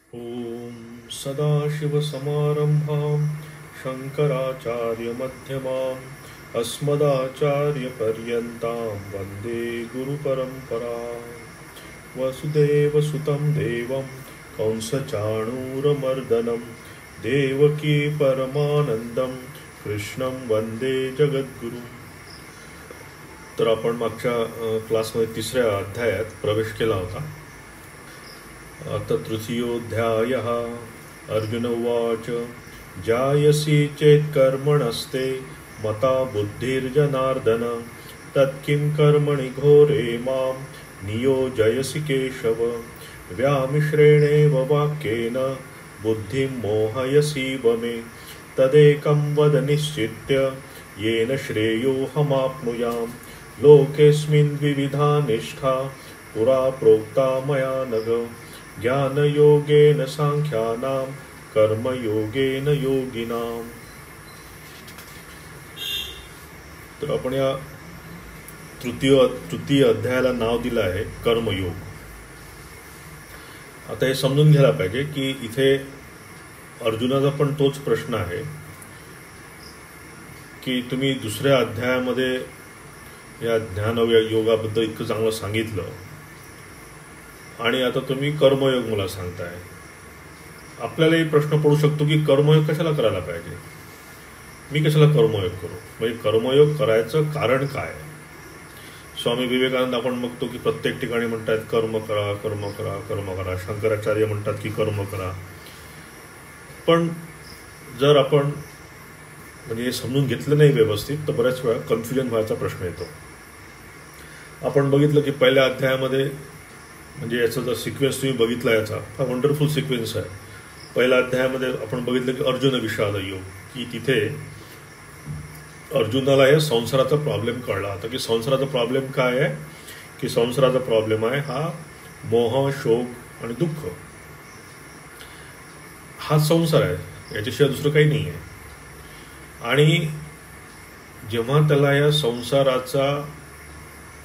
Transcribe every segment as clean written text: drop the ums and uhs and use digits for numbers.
ॐ सदाशिवसमारम्भां शङ्कराचार्यमध्यमाम् अस्मदाचार्यपर्यन्तां वन्दे गुरुपरम्परां। वसुदेवसुतं देवं कंसचाणूरमर्दनं देवकी परमानन्दं कृष्णं वन्दे जगद्गुरुं। तर आपण मागच्या क्लासमध्ये तिसऱ्या अध्यायात प्रवेश केला होता. अथ तृतीयोऽध्यायः. अर्जुन उवाच जायसि चेत् कर्मणस्ते मता बुद्धिर्जनार्दन तत्किं कर्मणि घोरे मां नियोजयसि केशव व्यामिश्रेणेव वाक्येन बुद्धिं मोहयसीव मे तदेकं वद निश्चित्य येन श्रेयोऽहमाप्नुयां लोकेऽस्मिन् द्विविधा निष्ठा पुरा प्रोक्ता मया नघ ज्ञानयोगेन सांख्यानां कर्मयोगेन योगिनां. तर आपण या तृतीय अध्यायाला नाव दिलं आहे कर्मयोग. आता हे समजून घ्यायला पाहिजे की इथे अर्जुनाचा पण तोच प्रश्न आहे की तुम्ही दुसऱ्या अध्यायामध्ये या ज्ञान योगाबद्दल इतकं चांगलं सांगितलं आणि आता तुम्ही कर्मयोग मला सांगताय. आपल्यालाही प्रश्न पडू शकतो की कर्मयोग कशाला करायला पाहिजे, मी कशाला कर्मयोग करू, म्हणजे कर्मयोग करायचं कारण काय. स्वामी विवेकानंद आपण बघतो की प्रत्येक ठिकाणी म्हणतात कर्म करा कर्म करा कर्म करा. शंकराचार्य म्हणतात की कर्म करा. पण जर आपण म्हणजे हे समजून घेतलं नाही व्यवस्थित तर बऱ्याच वेळा कन्फ्युजन व्हायचा प्रश्न येतो. आपण बघितलं की पहिल्या अध्यायामध्ये म्हणजे याचा जर सिक्वेन्स तुम्ही बघितला याचा हा वंडरफुल सिक्वेन्स आहे. पहिल्या अध्यायामध्ये आपण बघितलं की अर्जुन विषाद योग, की तिथे अर्जुनाला या संसाराचा प्रॉब्लेम कळला होता. की संसाराचा प्रॉब्लेम काय आहे, की संसाराचा प्रॉब्लेम आहे हा मोह शोक आणि दुःख. हा संसार आहे, याच्याशिवाय दुसरं काही नाही आहे. आणि जेव्हा त्याला या संसाराचा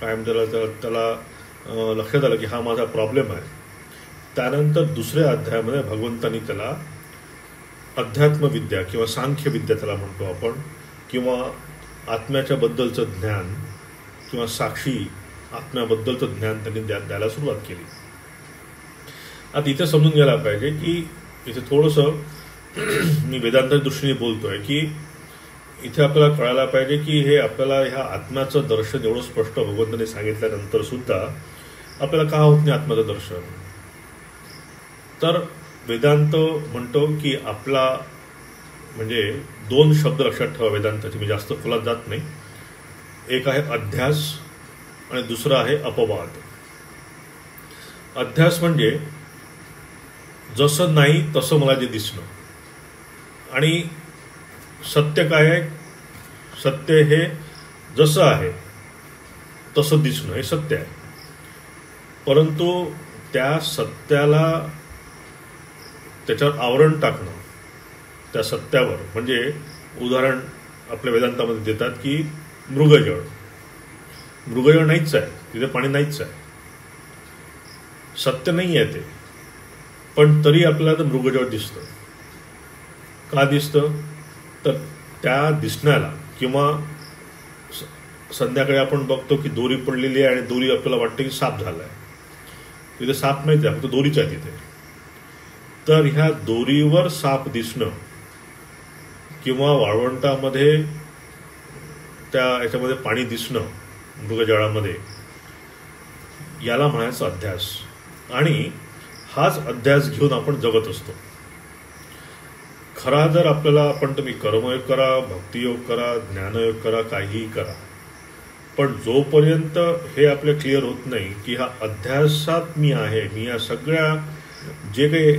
काय म्हणतात त्याला लक्षात आलं की हा माझा प्रॉब्लेम आहे, त्यानंतर दुसऱ्या अध्यायामध्ये भगवंतांनी त्याला अध्यात्मविद्या किंवा सांख्यविद्या त्याला म्हणतो आपण, किंवा आत्म्याच्या बद्दलचं ज्ञान किंवा साक्षी आत्म्याबद्दलचं ज्ञान त्यांनी द्यायला सुरुवात केली. आता इथे समजून घ्यायला पाहिजे की इथे थोडंसं मी वेदांताच्या दृष्टीने बोलतोय की इथे आपल्याला कळायला पाहिजे की हे आपल्याला ह्या आत्म्याचं दर्शन एवढं स्पष्ट भगवंतांनी सांगितल्यानंतर सुद्धा आपल्याला का होत नाही आत्म्याचं दर्शन. तर वेदांत म्हणतो की आपला म्हणजे दोन शब्द लक्षात ठेवा वेदांताचे, मी जास्त खोलात जात नाही. एक आहे अध्यास आणि दुसरा आहे अपवाद. अध्यास म्हणजे जसं नाही तसं मला जे दिसणं, आणि सत्य काय आहे, सत्य हे जसं आहे तसं दिसणं हे सत्य आहे. परंतु त्या सत्याला त्याच्यावर आवरण टाकणं त्या सत्यावर, म्हणजे उदाहरण आपल्या वेदांतामध्ये देतात की मृगजळ नाहीच आहे, तिथे पाणी नाहीच आहे, सत्य नाही आहे ते, पण तरी आपल्याला तर मृगजळ दिसतं. का दिसतं, तर त्या दिसण्याला किंवा संध्याकाळी आपण बघतो की दोरी पडलेली आहे आणि दोरी आपल्याला वाटतं की साप झाला आहे, तिथे साप नाही, फक्त दोरीच आहे तिथे. तर ह्या दोरीवर साप दिसणं किंवा वाळवंटामध्ये त्या याच्यामध्ये पाणी दिसणं मृगजळामध्ये, याला म्हणायचं अध्यास. आणि हाच अध्यास घेऊन आपण जगत असतो. खरा जर आपल्याला तुम्ही कर्मयोग करा, भक्तियोग करा, ज्ञानयोग करा, काहीही करा, पण जोपर्यंत हे आपलं क्लिअर होत नाही की हा अध्यासात मी आहे, मी या सगळ्या जे काही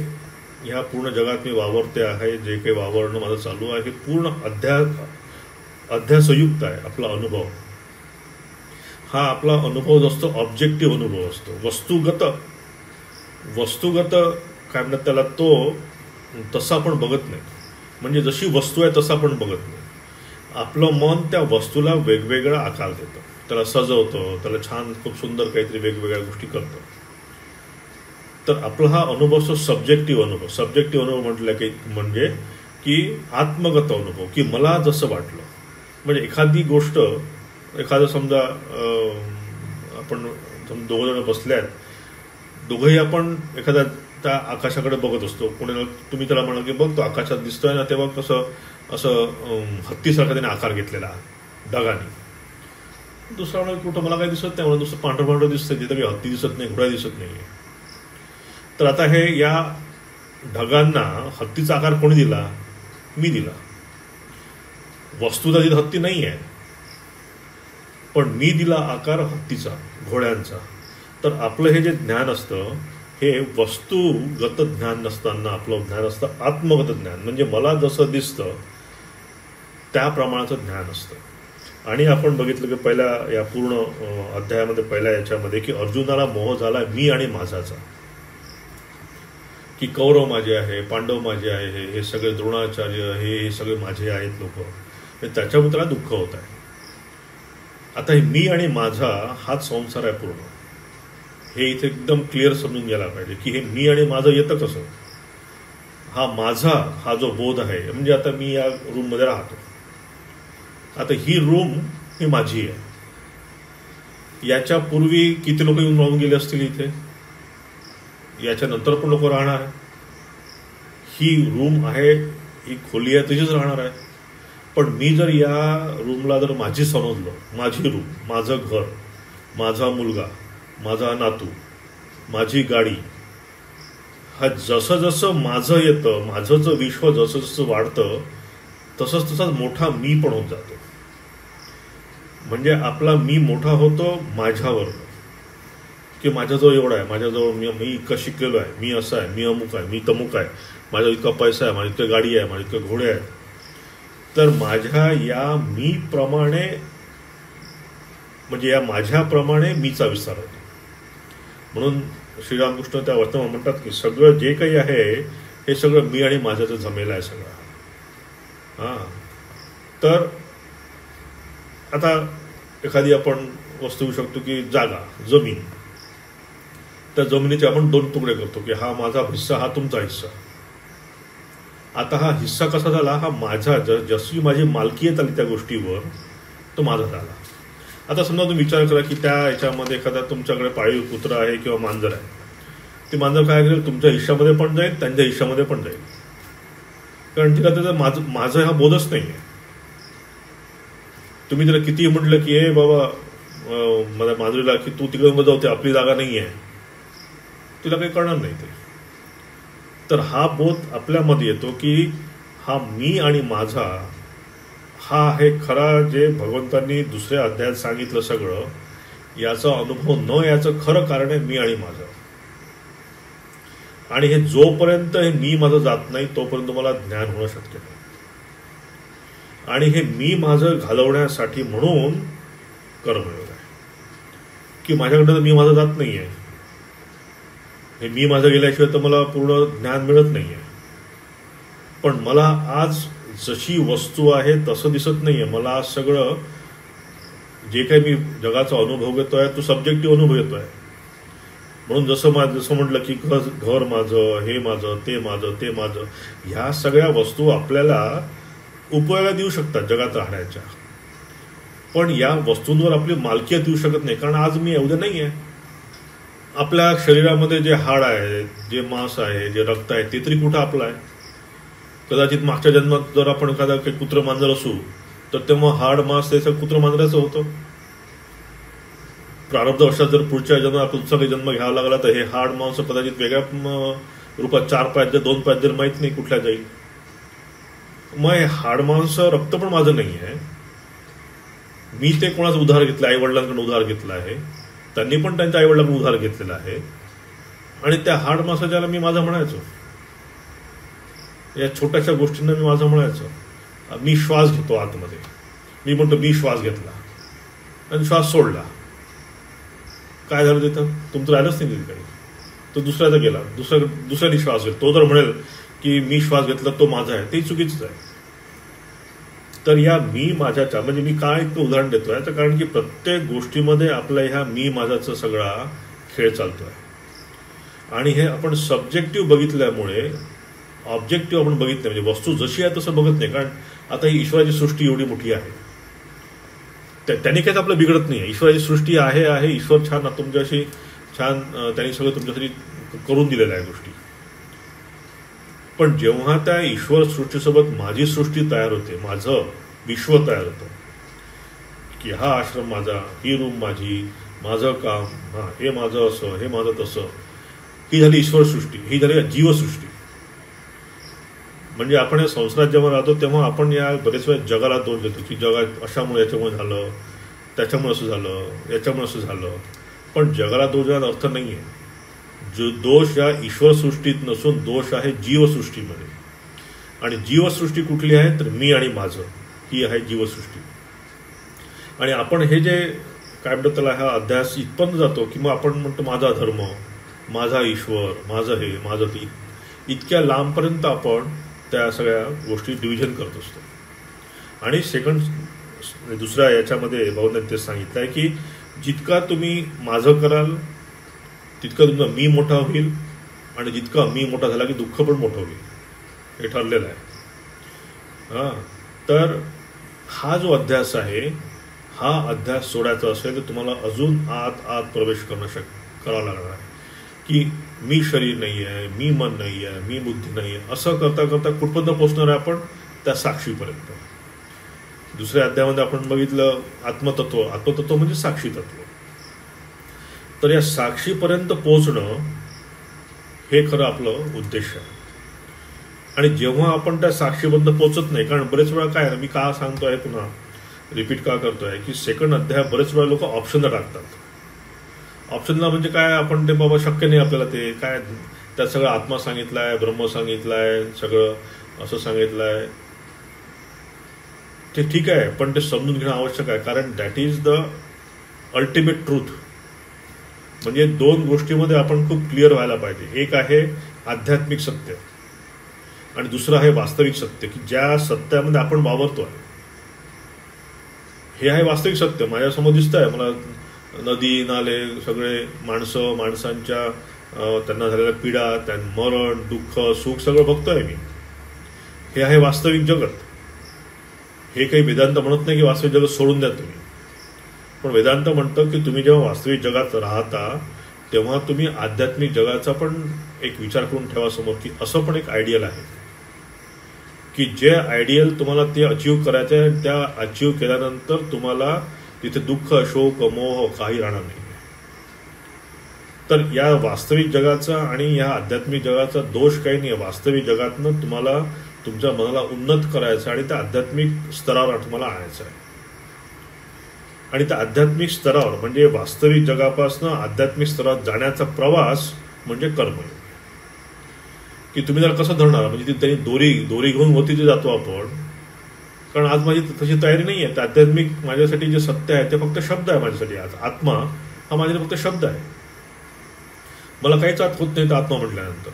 ह्या पूर्ण जगात मी वावरते आहे, जे काही वावरणं माझं चालू आहे हे पूर्ण अध्यासयुक्त आहे. आपला अनुभव हा आपला अनुभव जो असतो ऑब्जेक्टिव्ह अनुभव असतो, वस्तुगत काय म्हणतात त्याला, तो तसं आपण बघत नाही. म्हणजे जशी वस्तू आहे तसं आपण बघत नाही. आपलं मन त्या वस्तूला वेगवेगळा आकार देतं, त्याला सजवतं, त्याला छान खूप सुंदर काहीतरी वेगवेगळ्या गोष्टी करतं. तर आपला हा अनुभव असतो सब्जेक्टिव्ह अनुभव. सब्जेक्टिव्ह अनुभव म्हटलं की म्हणजे की आत्मगत अनुभव, की मला जसं वाटलं. म्हणजे एखादी गोष्ट, एखादं समजा आपण दोघं जण बसले आहेत, दोघंही आपण एखाद्या त्या आकाशाकडे बघत असतो. कोणी तुम्ही त्याला म्हणा की बघ तो आकाशात दिसतोय ना, तेव्हा कसं असं हत्तीसारखा त्याने आकार घेतलेला ढगाने. दुसरा म्हणजे कुठं मला काही दिसत नाही, मला दुसरं पांढरं पांढरं दिसतंय, तिथं काही हत्ती दिसत नाही, घोडा दिसत नाही. तर आता हे या ढगांना हत्तीचा आकार कोणी दिला? मी दिला. वस्तुता तिथं हत्ती नाही आहे, पण मी दिला आकार हत्तीचा, घोड्यांचा. तर आपलं हे जे ज्ञान असतं हे वस्तुगत ज्ञान नसताना आपलं ज्ञान असतं आत्मगत ज्ञान. म्हणजे मला जसं दिसतं त्या प्रमाणाचं ज्ञान असतं. आणि आपण बघितलं की पहिल्या या पूर्ण अध्यायामध्ये, पहिल्या याच्यामध्ये, की अर्जुनाला मोह झाला मी आणि माझाचा, की कौरव माझे आहे, पांडव माझे आहे, हे सगळे द्रोणाचार्य हे सगळे माझे आहेत लोक, त्याच्यामुळे त्याला दुःख होत आहे. आता हे मी आणि माझा हाच संसार आहे पूर्ण. हे इथे एकदम क्लिअर समजून घ्यायला पाहिजे की हे मी आणि माझं येतं कसं. हा माझा हा जो बोध आहे, म्हणजे आता मी या रूममध्ये राहतो, आता ही रूम ही माझी आहे. याच्या पूर्वी किती लोक येऊन राहून गेले असतील इथे, याच्यानंतर पण लोक राहणार आहे. ही रूम आहे, ही खोली आहे, तुझीच राहणार आहे. पण मी जर या रूमला जर माझी समजलो, माझी रूम, माझं घर, माझा मुलगा, माझा नातू, माझी गाडी, हा जसं जसं माझं येतं, माझं जर विश्व जसं जसं वाढतं तसंच तसाच मोठा मी पण होत जातो. म्हणजे आपला मी मोठा होतो माझ्यावर, की माझ्याजवळ एवढा आहे, माझ्याजवळ मी इतकं शिकलेलो आहे, मी असं आहे, मी अमुक आहे, मी तमुक आहे, माझ्या इतका पैसा आहे, माझी इतकी गाडी आहे, माझी इतके घोडे आहेत. तर माझ्या या मी प्रमाणे, म्हणजे या माझ्याप्रमाणे मीचा विस्तार होतो. म्हणून श्रीरामकृष्ण त्या वर्तमान म्हणतात की सगळं जे काही आहे हे सगळं मी आणि माझ्याचं जमेलं आहे सगळं. हां, तर आता एखादी आपण वस्तू घेऊ शकतो की जागा, जमीन. त्या जमिनीचे आपण दोन तुकडे करतो की हा माझा हिस्सा, हा तुमचा हिस्सा. आता हा हिस्सा कसा झाला? हा माझा, जशी माझी मालकीयत आली त्या गोष्टीवर, तो माझा झाला. आता समजा तुम्ही विचार करा की त्या याच्यामध्ये एखादा तुमच्याकडे पाळीव कुत्रा आहे किंवा मांजर आहे. ते मांजर काय करेल? तुमच्या हिश्श्यामध्ये पण जाईल, त्यांच्या हिश्श्यामध्ये पण जाईल, कारण तिला त्याचं माझं हा बोधच नाही आहे. तुम्ही त्याला कितीही म्हटलं की हे बाबा मला मांजरीला की तू तिकडे जाऊ, आपली जागा नाही आहे, तिला काही कळणार नाही ते. तर हा बोध आपल्यामध्ये येतो की हा मी आणि माझा हा आहे खरा, जे भगवंतांनी दुसऱ्या अध्यायात सांगितलं सगळं, याचा अनुभव न याचं खरं कारण आहे मी आणि माझं. आणि हे जोपर्यंत हे मी माझं जात नाही तोपर्यंत मला ज्ञान होणं शक्य नाही. आणि हे मी माझं घालवण्यासाठी म्हणून कर्मयोग आहे, की माझ्याकडे तर मी माझं जात नाही आहे. हे मी माझं गेल्याशिवाय तर मला पूर्ण ज्ञान मिळत नाही आहे. पण मला आज जशी वस्तू आहे तसं दिसत नाही आहे. मला आज सगळं जे काही मी जगाचा अनुभव घेतोय तो सब्जेक्टिव्ह अनुभव येतोय. म्हणून जसं म्हटलं की घर माझं, हे माझं, ते माझं, ते माझं, ह्या सगळ्या वस्तू आपल्याला उपयोगात येऊ शकतात जगात राहण्याच्या, पण या वस्तूंवर आपली मालकीयत येऊ शकत नाही, कारण आज मी एवढं नाही आहे. आपल्या शरीरामध्ये जे हाड आहे, जे मांस आहे, जे रक्त आहे, ते तरी कुठं आपलं आहे? कदाचित मागच्या जन्मात जर आपण एखादा काही कुत्र मांजर असू तर तेव्हा हाड मांस ते सगळं कुत्र मांजराचं होतं. प्रारब्ध वर्षात जर पुढच्या जन्मात आपला दुसरा काही जन्म घ्यावा लागला तर हे हाड मांस कदाचित वेगळ्या रूपात 4 पायात जर 2 पायात जर माहीत नाही कुठल्या जाईल. मग हे हाड मांस रक्त पण माझं नाही आहे. मी ते कोणाचं उधार घेतलं? आईवडिलांकडून उधार घेतलं आहे, त्यांनी पण त्यांच्या आईवडिलांकडून उधार घेतलेला आहे. आणि त्या हाड मांसाच्याला मी माझं म्हणायचो, या छोट्याशा गोष्टींना मी माझं म्हणायचो. मी श्वास घेतो आतमध्ये, मी म्हणतो मी श्वास घेतला आणि श्वास सोडला, काय झालं तिथं? तुमचं राहिलंच नाही तिथे काही, तो दुसऱ्याचा गेला, दुसऱ्याने श्वास घेतला. तो जर म्हणेल की मी श्वास घेतला तो माझा आहे, ते चुकीचंच आहे. तर या मी माझ्याच्या, म्हणजे मी काय इतकं उदाहरण देतोय तर कारण की प्रत्येक गोष्टीमध्ये आपल्या ह्या मी माझ्याचा सगळा खेळ चालतोय. आणि हे आपण सब्जेक्टिव्ह बघितल्यामुळे ऑब्जेक्टिव्ह आपण बघितलं, म्हणजे वस्तू जशी आहे तसं बघत नाही. कारण आता ही ईश्वराची सृष्टी एवढी मोठी आहे, त्यांनी काहीच आपलं बिघडत नाही. ईश्वराची सृष्टी आहे. ईश्वर छान तुमच्याशी छान त्यांनी सगळं तुमच्यासाठी करून दिलेलं आहे गोष्टी. पण जेव्हा त्या ईश्वर सृष्टीसोबत माझी सृष्टी तयार होते, माझं विश्व तयार होतं, की हा आश्रम माझा, ही रूम माझी, माझं काम, हे माझं असं, हे माझं तसं, ही झाली ईश्वर सृष्टी, ही झाली जीवसृष्टी. म्हणजे आपण या संसारात जेव्हा राहतो तेव्हा आपण या बरेच वेळा जगाला दोष देतो, की जगात अशामुळे याच्यामुळे झालं, त्याच्यामुळे असं झालं, याच्यामुळे असं झालं. पण जगाला दोष देण्याचा अर्थ नाही आहे. जो दोष या ईश्वर सृष्टीत नसून दोष आहे जीवसृष्टीमध्ये. आणि जीवसृष्टी कुठली आहे तर मी आणि माझं, ही आहे जीवसृष्टी. आणि आपण हे जे काय म्हणतो त्याला हा अध्यास इथपर्यंत जातो की मग आपण म्हणतो माझा धर्म, माझा ईश्वर, माझं हे, माझं ते, इतक्या लांबपर्यंत आपण त्या सगळ्या गोष्टी डिव्हिजन करत असतो. आणि सेकंड दुसऱ्या याच्यामध्ये भाऊंनी ते सांगितलं आहे की जितका तुम्ही माझं कराल तितका तुमचा मी मोठा होईल, आणि जितका मी मोठा झाला की दुःख पण मोठं होईल, हे ठरलेलं आहे. तर हा जो अध्यास आहे, हा अध्यास सोडायचा असेल तर तुम्हाला अजून आत प्रवेश करावा लागणार आहे. की मी शरीर नाही आहे, मी मन नाही आहे, मी बुद्धी नाही आहे, असं करता करता कुठपर्यंत पोचणार आहे आपण त्या साक्षीपर्यंत. दुसऱ्या अध्यायामध्ये आपण बघितलं आत्मतत्व म्हणजे साक्षी तत्व. तर या साक्षीपर्यंत पोचणं हे खरं आपलं उद्देश आहे. आणि जेव्हा आपण त्या साक्षीपर्यंत पोचत नाही, कारण बरेच वेळा काय आहे, मी का सांगतोय पुन्हा रिपीट का करतोय, की सेकंड अध्याय बरेच वेळा लोक ऑप्शनला टाकतात. ऑप्शनला म्हणजे काय, आपण ते बाबा शक्य नाही आपल्याला, ते काय त्यात सगळं आत्मा सांगितलाय, ब्रह्म सांगितलाय, सगळं असं सांगितलंय, ते ठीक आहे, पण ते समजून घेणं आवश्यक आहे. कारण that is the ultimate truth. म्हणजे दोन गोष्टीमध्ये आपण खूप क्लिअर व्हायला पाहिजे. एक आहे आध्यात्मिक सत्य आणि दुसरं आहे वास्तविक सत्य, की ज्या सत्यामध्ये आपण वावरतोय. हे आहे वास्तविक सत्य, माझ्यासमोर दिसत आहे मला, नदी नाले सगळे, माणसांच्या त्यांना झालेल्या पीडा, मरण, दुःख, सुख सगळं बघतोय मी. हे आहे वास्तविक जगत. हे काही वेदांत म्हणत नाही की वास्तविक जगत सोडून द्या तुम्ही, पण वेदांत म्हणतं की तुम्ही जेव्हा वास्तविक जगात राहता तेव्हा तुम्ही आध्यात्मिक जगाचा पण एक विचार करून ठेवा समोर, की असं पण एक आयडियल आहे, की जे आयडियल तुम्हाला ते अचीव करायचं आहे, त्या अचीव केल्यानंतर तुम्हाला तिथे दुःख, शोक, मोह काही राहणार नाही. तर या वास्तविक जगाचा आणि या आध्यात्मिक जगाचा दोष काही नाही. वास्तविक जगातनं तुम्हाला तुमच्या मनाला उन्नत करायचं आणि त्या आध्यात्मिक स्तरावर तुम्हाला आणायचं आहे. आणि त्या आध्यात्मिक स्तरावर म्हणजे वास्तविक जगापासून आध्यात्मिक स्तरावर जाण्याचा प्रवास म्हणजे कर्म. की तुम्ही जर कसं धरणार, म्हणजे त्यांनी दोरी घेऊन वरती जे जातो आपण, कारण आज माझी तशी तयारी नाही आहे. तर आध्यात्मिक माझ्यासाठी जे सत्य आहे ते फक्त शब्द आहे माझ्यासाठी. आज आत्मा हा माझ्यासाठी फक्त शब्द आहे. मला काहीच आत होत नाही तर आत्मा म्हटल्यानंतर.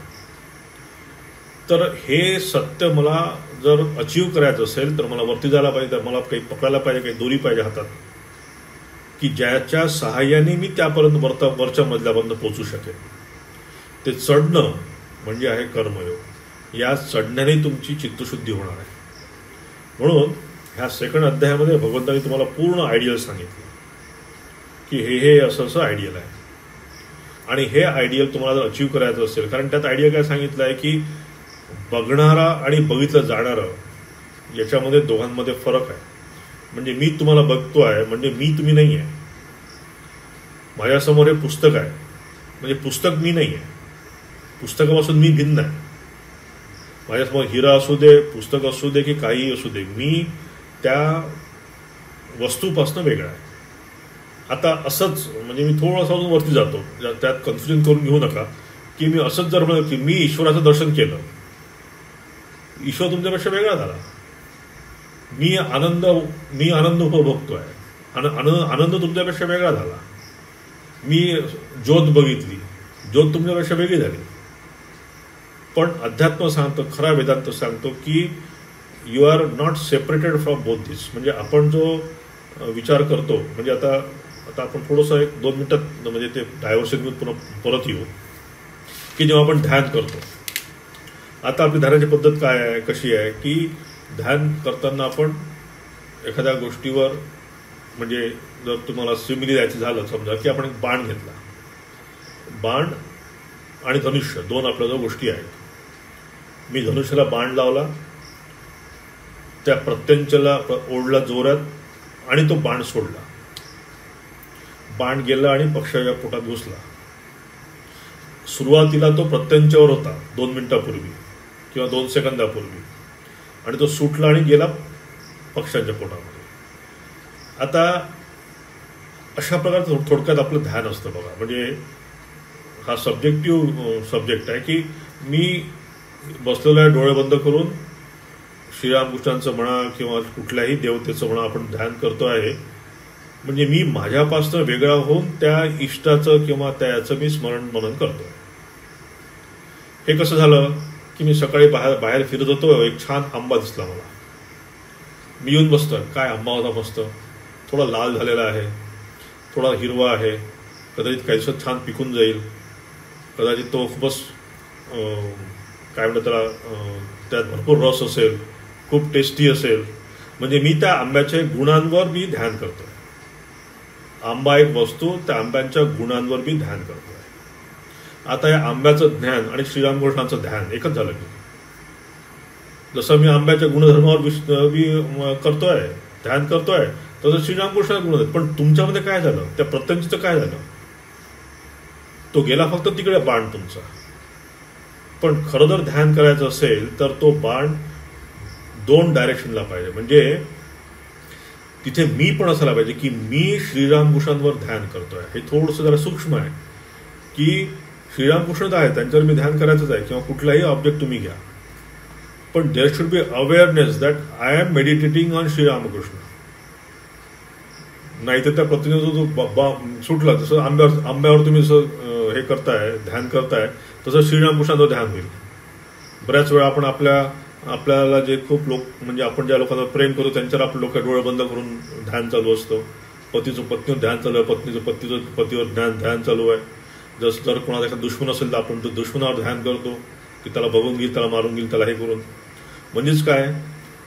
तर हे सत्य मला जर अचीव करायचं असेल तर मला वरती जायला पाहिजे, तर मला काही पकडायला पाहिजे, काही दोरी पाहिजे हातात, की ज्याच्या सहाय्याने मी त्यापर्यंत वरच्या मजल्यापर्यंत पोचू शकेल. ते चढणं म्हणजे आहे कर्मयोग. या चढण्याने तुमची चित्तशुद्धी होणार आहे. म्हणून ह्या सेकंड अध्यायामध्ये भगवंतांनी तुम्हाला पूर्ण आयडियल सांगितलं की हे असं आयडियल आहे. आणि हे आयडियल तुम्हाला जर अचीव करायचं असेल, कारण त्यात आयडियल काय सांगितलं आहे की बघणारा आणि बघितलं जाणारं याच्यामध्ये दोघांमध्ये फरक आहे. म्हणजे मी तुम्हाला बघतो आहे म्हणजे मी तुम्ही नाही आहे. माझ्यासमोर हे पुस्तक आहे म्हणजे पुस्तक मी नाही आहे, पुस्तकापासून मी भिन्न आहे. माझ्यासमोर हिरा असू दे, पुस्तक असू दे की काहीही असू दे, मी त्या वस्तूपासून वेगळा आहे. आता असंच म्हणजे मी थोडंसं अजून वरती जातो, त्यात कन्फ्युजन करून घेऊ नका की मी असंच जर म्हणलं की मी ईश्वराचं दर्शन केलं, ईश्वर तुमच्यापेक्षा वेगळा झाला. मी आनंद उपभोगतोय, आनंद तुमच्यापेक्षा वेगळा झाला. मी ज्योत बघितली, ज्योत तुमच्यापेक्षा वेगळी झाली. पण अध्यात्म सांगतो, खरा वेदांत सांगतो की you are not separated from both this. म्हणजे आपण जो विचार करतो, म्हणजे आता आपण थोडंसं 1-2 मिनिटात म्हणजे ते डायव्हर्शन घेऊन परत येऊ. की जेव्हा आपण ध्यान करतो. आता आपली ध्यानाची पद्धत काय आहे, कशी आहे की ध्यान करताना आपण एखाद्या गोष्टीवर, म्हणजे जर तुम्हाला सिमिली द्यायचं झालं, समजा की आपण एक बाण घेतला, बाण आणि धनुष्य दोन आपल्याजवळ गोष्टी आहेत. मी धनुष्याला बाण लावला, त्या प्रत्यंच्याला ओढला जोरात आणि तो बाण सोडला. बाण गेला आणि पक्ष्याच्या पोटात घुसला. सुरुवातीला तो प्रत्यंच्यावर होता 2 मिनिटापूर्वी किंवा 2 सेकंदापूर्वी, आणि तो सुटला आणि गेला पक्ष्यांच्या पोटामध्ये. आता अशा प्रकारचं थोडक्यात आपलं ध्यान असतं बघा. म्हणजे हा सब्जेक्टिव्ह सब्जेक्ट आहे की मी बसलेलो आहे डोळे बंद करून, श्रीरामकृष्णांचं म्हणा किंवा कुठल्याही देवतेचं म्हणा आपण ध्यान करतो आहे. म्हणजे मी माझ्यापासून वेगळा होऊन त्या इष्टाचं किंवा त्याचं मी स्मरण मनन करतो आहे. हे कसं झालं की मी सकाळी बाहेर फिरत होतो, एक छान आंबा दिसला मला. मी येऊन बसतो, काय आंबा होता मस्त, थोडा लाल झालेला आहे, थोडा हिरवा आहे, कदाचित काहीसं छान पिकून जाईल, कदाचित तो खूपच काय म्हणतात त्याला, त्यात भरपूर रस असेल, खूप टेस्टी असेल. म्हणजे मी त्या आंब्याच्या गुणांवर मी ध्यान करतोय. आंबा एक वस्तू, त्या आंब्यांच्या गुणांवर मी ध्यान करतोय. आता या आंब्याचं ज्ञान आणि श्रीरामकृष्णाचं ध्यान एकच झालं की, जसं मी आंब्याच्या गुणधर्मावर मी करतोय, ध्यान करतोय, तसं श्रीरामकृष्णाचे गुण आहेत. पण तुमच्यामध्ये काय झालं, त्या प्रत्यंचं काय झालं, तो गेला फक्त तिकडे बाण तुमचा. पण खरं जर ध्यान करायचं असेल तर तो बाण 2 डायरेक्शनला पाहिजे. म्हणजे तिथे मी पण असायला पाहिजे की मी श्रीरामकृष्णांवर ध्यान करतोय. हे थोडंसं जरा सूक्ष्म आहे की श्रीरामकृष्णच आहे, त्यांच्यावर मी ध्यान करायचंच आहे, किंवा कुठलाही ऑब्जेक्ट तुम्ही घ्या. पण there should be awareness that I am meditating on Shri Ramakrishna. नाही तर त्या प्रतिनिधित्व सुटला, तसं आंब्यावर तुम्ही जसं हे करताय, ध्यान करताय, तसं श्रीरामकृष्णाचं ध्यान होईल. बऱ्याच वेळा आपण आपल्याला जे खूप लोक, म्हणजे आपण ज्या लोकांना प्रेम करतो त्यांच्यावर आपले लोक डोळे बंद करून ध्यान चालू असतं. पतीचं पत्नीवर ध्यान चालू आहे, पत्नीचं पतीवर ध्यान चालू आहे. जर कोणाचा एखादा दुश्मन असेल तर आपण तो दुश्मनावर ध्यान करतो की त्याला बघून घेईल, त्याला मारून घेईल, त्याला हे करून. म्हणजेच काय,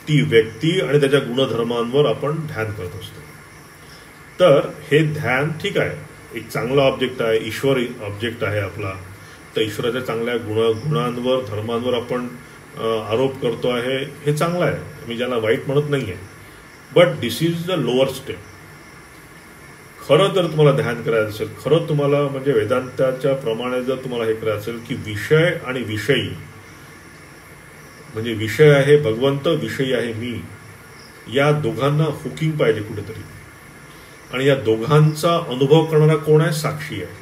ती व्यक्ती आणि त्याच्या गुणधर्मांवर आपण ध्यान करत असतो. तर हे ध्यान ठीक आहे, एक चांगला ऑब्जेक्ट आहे, ईश्वरी ऑब्जेक्ट आहे आपला. तर ईश्वराच्या चांगल्या गुणांवर, धर्मांवर आपण आरोप करतो आहे, हे चांगलं आहे, मी ज्याला वाईट म्हणत नाही आहे. But this is the lower step. खरं जर तुम्हाला ध्यान करायचं असेल, खरं तुम्हाला म्हणजे वेदांताच्या प्रमाणे जर तुम्हाला हे करायचं असेल की विषय आणि विषयी, म्हणजे विषय आहे भगवंत, विषयी आहे मी, या दोघांना हुकिंग पाहिजे कुठेतरी. आणि या दोघांचा अनुभव करणारा कोण आहे, साक्षी आहे.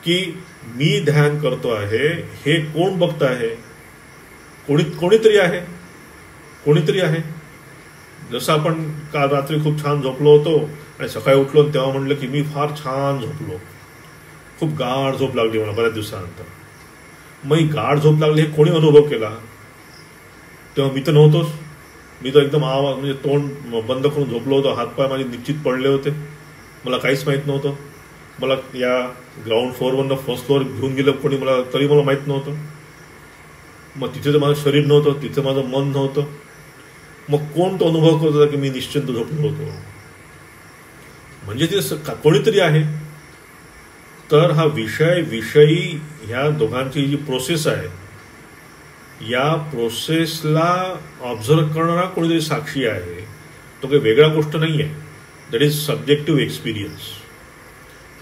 की मी ध्यान करतो आहे हे कोण बघत आहे, कोणीतरी आहे. जसं आपण काल रात्री खूप छान झोपलो होतो आणि सकाळी उठलो तेव्हा म्हणलं की मी फार छान झोपलो, खूप गाढ झोप लागली मला बऱ्याच दिवसानंतर. मग ही गाढ झोप लागली हे कोणी अनुभव केला, तेव्हा मी तर नव्हतोच. मी तर एकदम आवाज म्हणजे तोंड बंद करून झोपलो होतो, हातपाय माझे निश्चित पडले होते, मला काहीच माहीत नव्हतं. मला या ग्राउंड फ्लोअरवरनं फर्स्ट फ्लोअर घेऊन गेलं कोणी मला, तरी मला माहीत नव्हतं. मग तिथे तर माझं शरीर नव्हतं, तिथे माझं मन नव्हतं. मग कोण तो अनुभव करत होता की मी निश्चिंत झोपलो होतो. म्हणजे ते कोणीतरी आहे. तर हा विषयी ह्या दोघांची जी प्रोसेस आहे, या प्रोसेसला ऑब्झर्व करणारा कोणीतरी साक्षी आहे. तो काही वेगळा गोष्ट नाही आहे. That is subjective experience.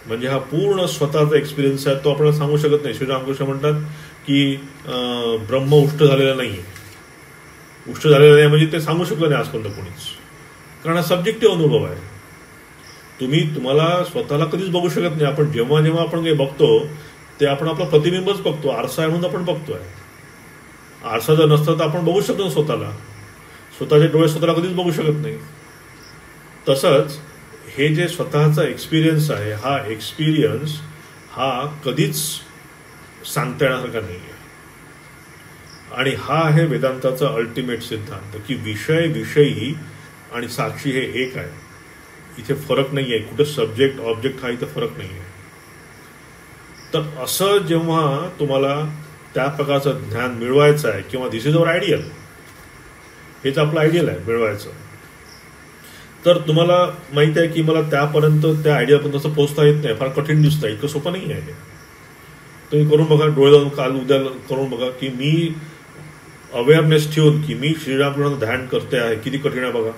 म्हणजे हा पूर्ण स्वतःचा एक्सपिरियन्स आहे, तो आपल्याला सांगू शकत नाही. श्रीरामकृष्ण म्हणतात की ब्रह्म उष्ट झालेला नाही आहे. उष्ट झालेलं नाही म्हणजे ते सांगू शकलं नाही आजपर्यंत कोणीच, कारण हा सब्जेक्टिव्ह अनुभव आहे. तुम्हाला स्वतःला कधीच बघू शकत नाही. आपण जेव्हा आपण काही बघतो ते आपण आपला प्रतिबिंबच बघतो, आरसा आणून आपण बघतोय. आरसा जर नसतं तर आपण बघू शकतो स्वतःला, स्वतःचे डोळे स्वतःला कधीच बघू शकत नाही. तसंच हे जे स्वतःचा एक्सपिरियन्स आहे, हा एक्सपिरियन्स हा कधीच सांगता येण्यासारखा नाही आहे. आणि हा आहे वेदांताचा अल्टिमेट सिद्धांत की विषयी आणि साक्षी हे एक आहे. इथे फरक नाही आहे, कुठे सब्जेक्ट ऑब्जेक्ट हा इथे फरक नाही आहे. तर असं जेव्हा तुम्हाला त्या प्रकारचं ज्ञान मिळवायचं आहे किंवा दिस इज अवर आयडियल, हेच आपलं आयडियल आहे मिळवायचं, तर तुम्हाला माहिती आहे की मला त्यापर्यंत त्या आयडियापर्यंत असं पोहोचता येत नाही, फार कठीण दिसतं, इतकं सोपं नाही आहे. तुम्ही करून बघा, डोळे लावून काल उद्या करून बघा की मी अवेअरनेस ठेवून की मी श्रीरामकृष्णाचं ध्यान करते आहे, किती कठीण आहे बघा.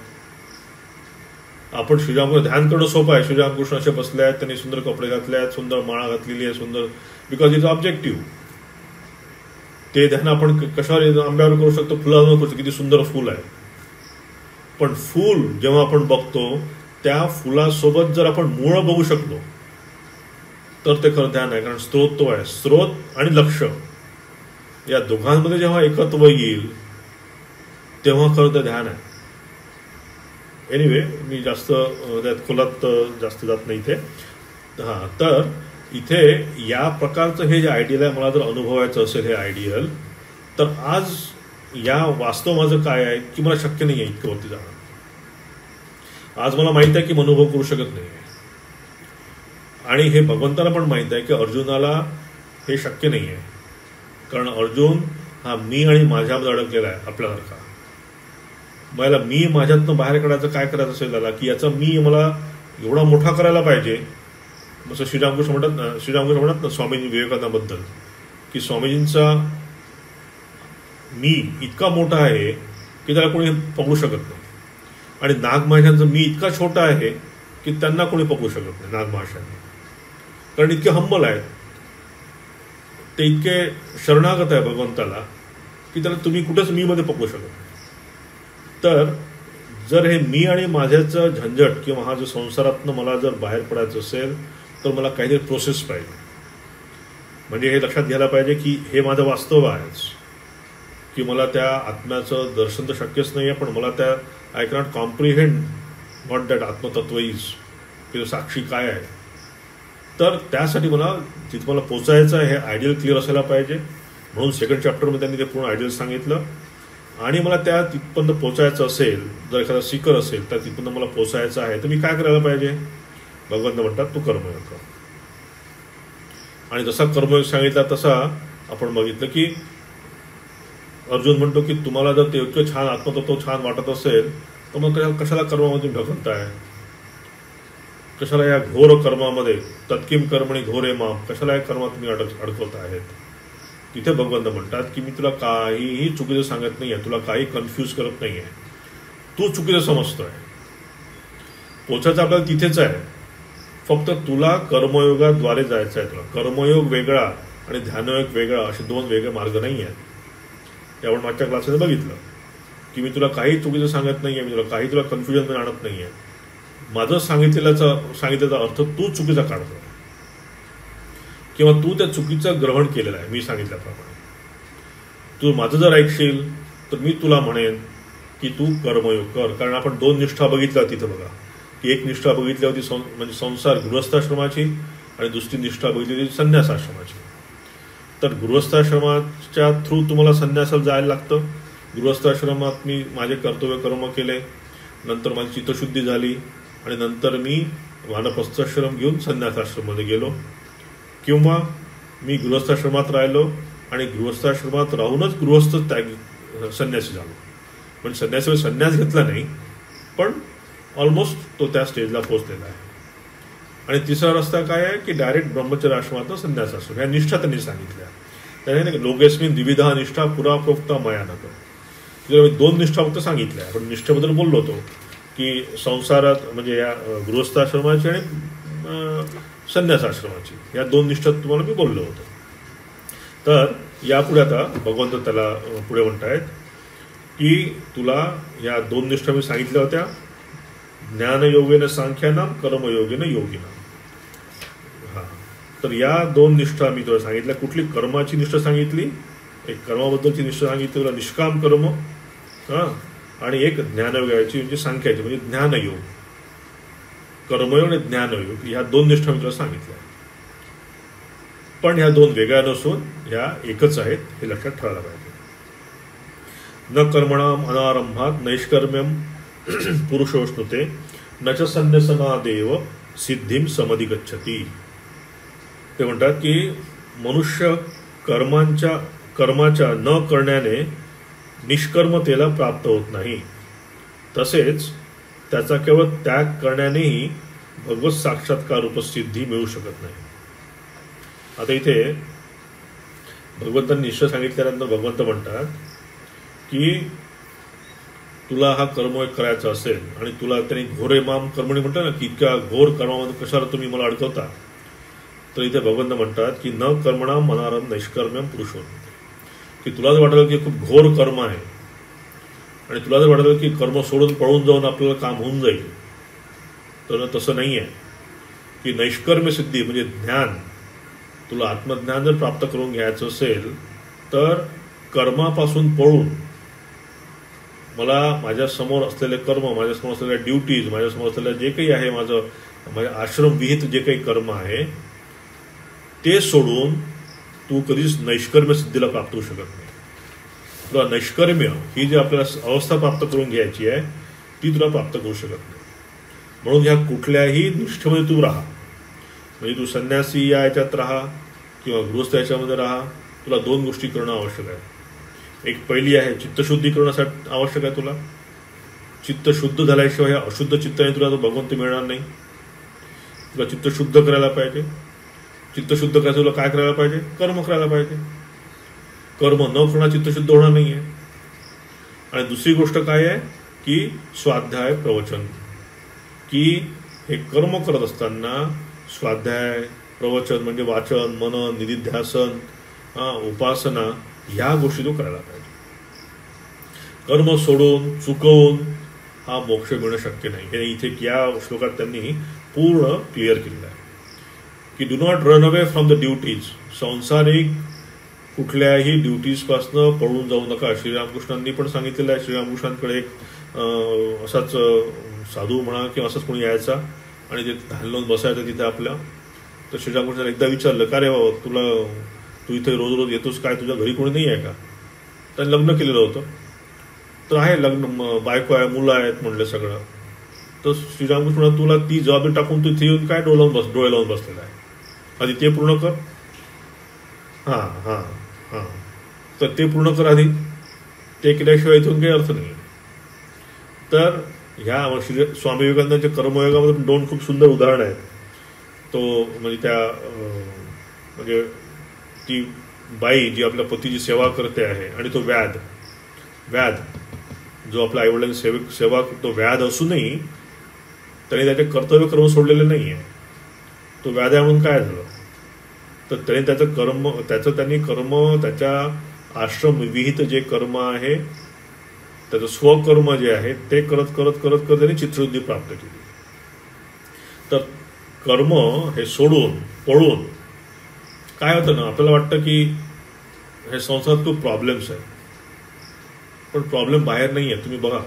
आपण श्रीरामकृष्ण ध्यान करणं सोपं आहे. श्रीरामकृष्ण असे बसले आहेत, त्यांनी सुंदर कपडे घातले आहेत, सुंदर माळा घातलेली आहे, सुंदर, बिकॉज इज ऑब्जेक्टिव्ह. ते ध्यान आपण कशावर, आंब्यावर करू शकतो, फुलावर करू शकतो, किती सुंदर फुल आहे. पण फूल जेव्हा आपण बघतो त्या फुलासोबत जर आपण मूळ बघू शकलो तर ते खरं ध्यान आहे. कारण स्रोत तो आहे, स्रोत आणि लक्ष या दोघांमध्ये जेव्हा एकत्व येईल तेव्हा खरं ते ध्यान आहे. एनिवे, मी जास्त त्यात खोलात जास्त जात नाही इथे. हां, तर इथे या प्रकारचं हे जे आयडियल आहे, मला जर अनुभवायचं असेल हे आयडियल, तर आज या वास्तव माझं काय आहे की मला शक्य नाही आहे इतकं वरती जाणं. आज मला माहित आहे की मी अनुभव करू शकत नाही, आणि हे भगवंताला पण माहित आहे की अर्जुनाला हे शक्य नाही आहे. कारण अर्जुन हा मी आणि माझ्यामध्ये अडकलेला आहे आपल्यासारखा. मला मी माझ्यातनं बाहेर काढायचं काय करायचं असेल त्याला, की याचा मी मला एवढा मोठा करायला पाहिजे. जसं श्रीरामकृष्ण म्हणतात ना स्वामीजी विवेकानंदाबद्दल, की स्वामीजींचा मी इतका मोठा आहे की त्याला कोणी पकडू शकत नाही, आणि नागमहाशयांचं मी इतका छोटा आहे की त्यांना कोणी पकडू शकत नाही नागमहाशयांना. कारण इतके हंबल आहेत ते, इतके शरणागत आहे भगवंताला की त्याला तुम्ही कुठेच मी मध्ये पकडू शकत नाही. तर जर हे मी आणि माझ्याचं झंझट किंवा हा जो संसारातनं मला जर बाहेर पडायचं असेल तर मला काहीतरी प्रोसेस पाहिजे. म्हणजे हे लक्षात घ्यायला पाहिजे की हे माझं वास्तव आहेच, की मला त्या आत्म्याचं दर्शन तर शक्यच नाही आहे, पण मला त्या I cannot comprehend what that आत्मतत्व इज, की साक्षी काय आहे. तर त्यासाठी मला जिथं मला पोचायचं आहे हे आयडियल क्लिअर असायला पाहिजे. म्हणून सेकंड चॅप्टरमध्ये त्यांनी ते पूर्ण आयडियल सांगितलं. आणि मला त्या तिथपर्यंत पोचायचं असेल, जर एखादा सीकर असेल तर तिथपर्यंत मला पोचायचं आहे, तर मी काय करायला पाहिजे. भगवंत म्हणतात तू कर्मयोग कर. आणि जसा कर्मयोग सांगितला तसा आपण बघितलं की अर्जुन म्हणतो की तुम्हाला जर ते इतकं छान आत्मतत्व छान वाटत असेल तर मग कशाला कर्मामध्ये ढकलताय, कशाला या घोर कर्मामध्ये, तत्किम कर्मणी घोरे माम, कशाला या कर्मात तुम्ही अडकवत आहेत. तिथे भगवंत म्हणतात की मी तुला काहीही चुकीचं सांगत नाही आहे, तुला काही कन्फ्यूज करत नाही आहे, तू चुकीचं समजतोय. पोचायचं आपल्याला तिथेच आहे, फक्त तुला कर्मयोगाद्वारे जायचं आहे. तुला कर्मयोग वेगळा आणि ध्यानयोग वेगळा, असे दोन वेगळे मार्ग नाही आहेत. ते आपण मागच्या क्लासमध्ये बघितलं की मी तुला काही चुकीचं सांगत नाही आहे, मी तुला काही कन्फ्युजनमध्ये आणत नाही आहे. माझं सांगितलेला अर्थ तू चुकीचा काढतो किंवा तू त्या चुकीचं ग्रहण केलेलं आहे. मी सांगितल्याप्रमाणे तू माझं जर ऐकशील तर मी तुला म्हणेन की तू कर्मयोग कर. कारण आपण दोन निष्ठा बघितल्या तिथं बघा, की एक निष्ठा बघितली होती म्हणजे संसार गृहस्थाश्रमाची, आणि दुसरी निष्ठा बघितली होती संन्यासाश्रमाची. तर गृहस्थाश्रमाच्या थ्रू तुम्हाला संन्यासाला जायला लागतं. गृहस्थाश्रमात मी माझे कर्तव्य कर्म केले, नंतर माझी चित्तशुद्धी झाली, आणि नंतर मी वानप्रस्थाश्रम घेऊन संन्यासाश्रममध्ये गेलो. किंवा मी गृहस्थाश्रमात राहिलो आणि गृहस्थाश्रमात राहूनच गृहस्थ संन्यासी झालो. म्हणजे संन्यासी संन्यास घेतला नाही, पण ऑलमोस्ट तो त्या स्टेजला पोहोचलेला आहे. आणि तिसरा रस्ता काय आहे की डायरेक्ट ब्रह्मचर्य आश्रमातनं संन्यासाश्रम. ह्या निष्ठा त्यांनी सांगितल्या. त्याने लोकेस्मिन द्विविधा निष्ठा पुरा प्रोक्ता मया नका. मी दोन निष्ठा फक्त सांगितल्या, पण निष्ठेबद्दल बोललो होतो की संसारात म्हणजे या गृहस्थाश्रमाची आणि संन्यासाश्रमाची या दोन निष्ठा तुम्हाला मी बोललो होतो. तर यापुढे आता भगवंत त्याला पुढे म्हणतायत की तुला या दोन निष्ठा मी सांगितल्या होत्या, ज्ञानयोगेन सांख्यानाम कर्मयोगेन योगिनाम. हां, तर या दोन निष्ठा मी तुला सांगितल्या. कुठली कर्माची निष्ठा सांगितली, एक कर्माबद्दलची निष्ठा सांगितली तुला, निष्काम कर्म. हां, आणि एक ज्ञानयोगाची म्हणजे सांख्याची म्हणजे ज्ञानयोग. कर्मयोग आणि ज्ञानयोग ह्या दोन निष्ठा मी तुला सांगितल्या. पण ह्या दोन वेगळ्या नसून ह्या एकच आहेत, हे लक्षात ठेवायला पाहिजे. न कर्मणाम अनारंभात नैष्कर्म्यम पुरुषोष्णुते न च संन्यसनादेव सिद्धीम समधिगच्छति. ते म्हणतात की मनुष्य कर्माच्या न करण्याने निष्कर्मतेला प्राप्त होत नाही, तसेच त्याचा केवळ त्याग करण्यानेही भगवत साक्षात्कार उपसिद्धी मिळू शकत नाही. आता इथे भगवंतांनी निश्चय सांगितल्यानंतर भगवंत म्हणतात की तुला हा कर्मयोग करायचा असेल आणि तुला त्यांनी घोरे माम कर्मणी म्हणतात ना, की इतक्या घोर कर्मामध्ये कशाला तुम्ही मला अडकवता, तर इथे भगवंत म्हणतात की न कर्मणा मनारम नैष्कर्म्यम पुरुषो, की तुला जर वाटलं की खूप घोर कर्म आहे आणि तुला जर वाटलं की कर्म सोडून पळून जाऊन आपल्याला काम होऊन जाईल, तर तसं नाही आहे. की नैष्कर्म्य सिद्धी म्हणजे ज्ञान, तुला आत्मज्ञान जर प्राप्त करून घ्यायचं असेल तर कर्मापासून पळून मला माझ्यासमोर असलेले कर्म, माझ्यासमोर असलेल्या ड्युटीज, माझ्यासमोर असलेलं जे काही आहे माझ्या आश्रम विहित जे काही कर्म आहे ते सोडून तू कधीच नैष्कर्म्य सिद्धीला प्राप्त होऊ शकत नाही. तुला नैष्कर्म्य ही जी आपल्याला अवस्था प्राप्त करून घ्यायची आहे ती तुला प्राप्त करू शकत नाही. म्हणून ह्या कुठल्याही निष्ठेमध्ये तू राहा, म्हणजे तू संन्यासी या याच्यात राहा किंवा गृहस्थ याच्यामध्ये राहा, तुला 2 गोष्टी करणं आवश्यक आहे. एक पहिली आहे चित्तशुद्धी करण्यासाठी आवश्यक आहे. तुला चित्त शुद्ध झाल्याशिवाय अशुद्ध चित्ताने तुला तो भगवंत मिळणार नाही. तुला चित्त शुद्ध करायला पाहिजे. चित्त शुद्ध करायचं तुला काय करायला पाहिजे? कर्म करायला पाहिजे. कर्म न करणं चित्तशुद्ध होणार नाही आहे. आणि दुसरी गोष्ट काय आहे की स्वाध्याय प्रवचन, की हे कर्म करत असताना स्वाध्याय प्रवचन म्हणजे वाचन, मनन, निधिध्यासन, उपासना ह्या गोष्टी तो करायला पाहिजे. कर्म सोडून चुकवून हा मोक्ष मिळणं शक्य नाही. हे इथे या श्लोकात त्यांनी पूर्ण क्लिअर केलेलं आहे की do not run away from the duties. सांसारिक कुठल्याही ड्युटीजपासनं पळून जाऊ नका. श्रीरामकृष्णांनी पण सांगितलेलं आहे. श्रीरामकृष्णांकडे एक असाच साधू म्हणा किंवा असंच कोणी यायचा आणि ते धान लावून बसायचं तिथे आपल्या. तर श्रीरामकृष्णांनी एकदा विचारलं, का रे बाबा तू इथे रोज रोज येतोस काय, तुझ्या घरी कोणी नाही आहे का? त्यांनी लग्न केलेलं होतं. तर आहे लग्न, बायको आहे, मुलं आहेत म्हणलं सगळं. तर श्रीरामकृष्ण तुला ती जबाबदारी टाकून तू इथे येऊन काय डोळे लावून बसलेला आहे, आधी ते पूर्ण कर. हां हां हां तर ते पूर्ण कर आधी, ते केल्याशिवाय इथून काही अर्थ नाही. तर ह्या स्वामी विवेकानंदांच्या कर्मयोगामध्ये 2 खूप सुंदर उदाहरणं आहेत. तो म्हणजे त्या म्हणजे ती बाई जी आपल्या पतीची सेवा करते आहे आणि तो व्याध जो आपल्या आईवडिलांची सेवा तो व्याध असूनही त्याने त्याचे कर्तव्य कर्म सोडलेले नाही आहे. तो व्याध आहे म्हणून काय झालं, तर त्याने त्यांनी कर्म त्याच्या आश्रम विहित जे कर्म आहे त्याचं स्वकर्म जे आहे ते करत करत करत करत त्यांनी चित्तशुद्धी प्राप्त केली. तर कर्म हे सोडून पळून काय होतं ना, आपल्याला वाटतं की हे संसारात खूप प्रॉब्लेम्स आहेत, पण प्रॉब्लेम बाहेर नाही आहे. तुम्ही बघा,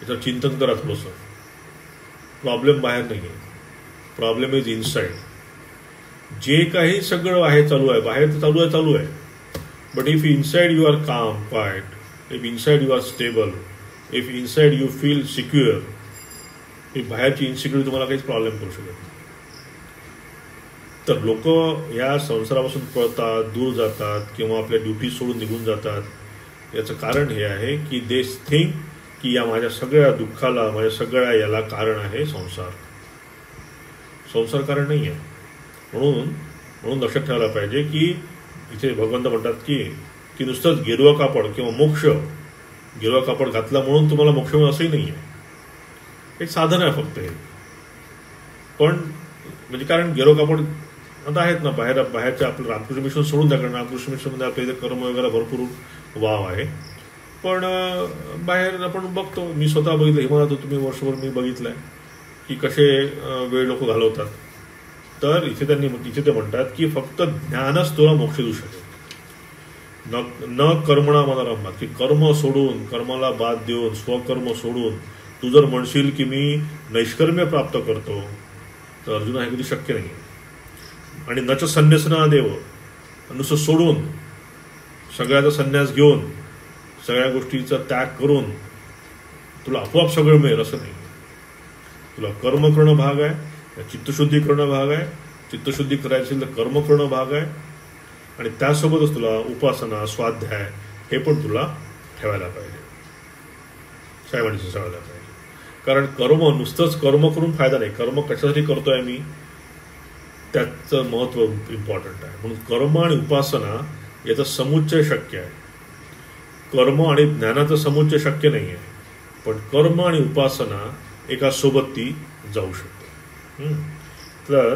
याचं चिंतन करा थोडंसं. प्रॉब्लेम बाहेर नाही आहे, प्रॉब्लेम इज इनसाइड. जे काही सगळं आहे चालू आहे, बाहेर तर चालू आहे. But if inside you are calm, quiet, if inside you are stable, if inside you feel secure, ही बाहेरची इन्सिक्युरिटी तुम्हाला काहीच प्रॉब्लेम करू शकत नाही. तर लोक या संसारापासून पळतात, दूर जातात किंवा आपल्या ड्युटी सोडून निघून जातात. याचं कारण हे आहे की दे थिंक की या माझ्या सगळ्या दुःखाला, माझ्या सगळ्या याला कारण आहे संसार. संसार कारण नाही आहे. म्हणून लक्षात ठेवायला पाहिजे की इथे भगवंत म्हणतात की नुसतंच गेरुवा कापड किंवा मोक्ष, गेरुवा कापड घातला म्हणून तुम्हाला मोक्ष मिळेल असंही नाही आहे. एक साधन आहे फक्त हे. पण म्हणजे कारण गेरुवा कापड आता आहेत ना बाहेरच्या आपलं रामकृष्ण मिशन सोडून द्या, कारण रामकृष्ण मिशनमध्ये आपल्या इथे कर्म वगैरे भरपूर वाव आहे. पण बाहेर आपण बघतो, मी स्वतः बघितलं, हिमालयात तुम्ही वर्षभर मी बघितलं आहे की कसे वेळ लोक घालवतात. तर इथे ते म्हणतात की फक्त ज्ञानच तुला मोक्ष देऊ शकेल. न कर्मणा मला रमत, की कर्म सोडून, कर्माला बाद देऊन, स्वकर्म सोडून तू जर म्हणशील की मी नैष्कर्म्य प्राप्त करतो, तर अर्जुन हे कधी शक्य नाही. आणि नच संन्यासना देव, नुसतं सोडून सगळ्याचा संन्यास घेऊन सगळ्या गोष्टीचा त्याग करून तुला आपोआप सगळं मिळेल असं नाही. तुला कर्म करणं भाग आहे, चित्तशुद्धी करणं भाग आहे, चित्तशुद्धी करायची असेल तर कर्म करणं भाग आहे, आणि त्यासोबतच तुला उपासना, स्वाध्याय हे पण तुला ठेवायला पाहिजे, साहेबांनी ठेवायला पाहिजे. कारण कर्म नुसतंच कर्म करून फायदा नाही. कर्म कशासाठी करतोय मी, त्याचं महत्त्व इम्पॉर्टंट आहे. म्हणून कर्म आणि उपासना याचा समुच्चय शक्य आहे. कर्म आणि ज्ञानाचं समुच्चय शक्य नाही आहे, पण कर्म आणि उपासना एका सोबत ती जाऊ शकते. तर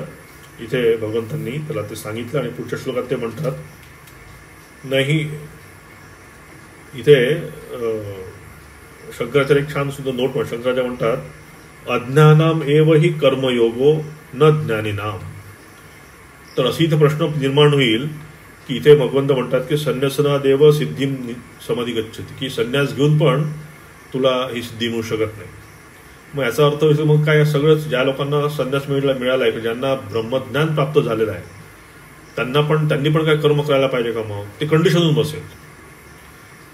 इथे भगवंतांनी त्याला ते सांगितलं, आणि पुढच्या श्लोकात ते म्हणतात नाही. इथे शंकराचार्य एक छान सुद्धा नोट म्हणतात. शंकराचार्य म्हणतात अज्ञानाम एव ही कर्मयोगो न ज्ञानीनाम. तर अशी इथे प्रश्न निर्माण होईल की इथे भगवंत म्हणतात की संन्यासनादेव सिद्धी समाधी गच्छति, की संन्यास घेऊन पण तुला ही सिद्धी मिळू शकत नाही. मग याचा अर्थ होईल मग काय, सगळंच ज्या लोकांना संन्यास मिळाला आहे, ज्यांना ब्रह्मज्ञान प्राप्त झालेलं आहे, त्यांनी पण काय कर्म करायला पाहिजे का? मग ते कंडिशनच बसेल.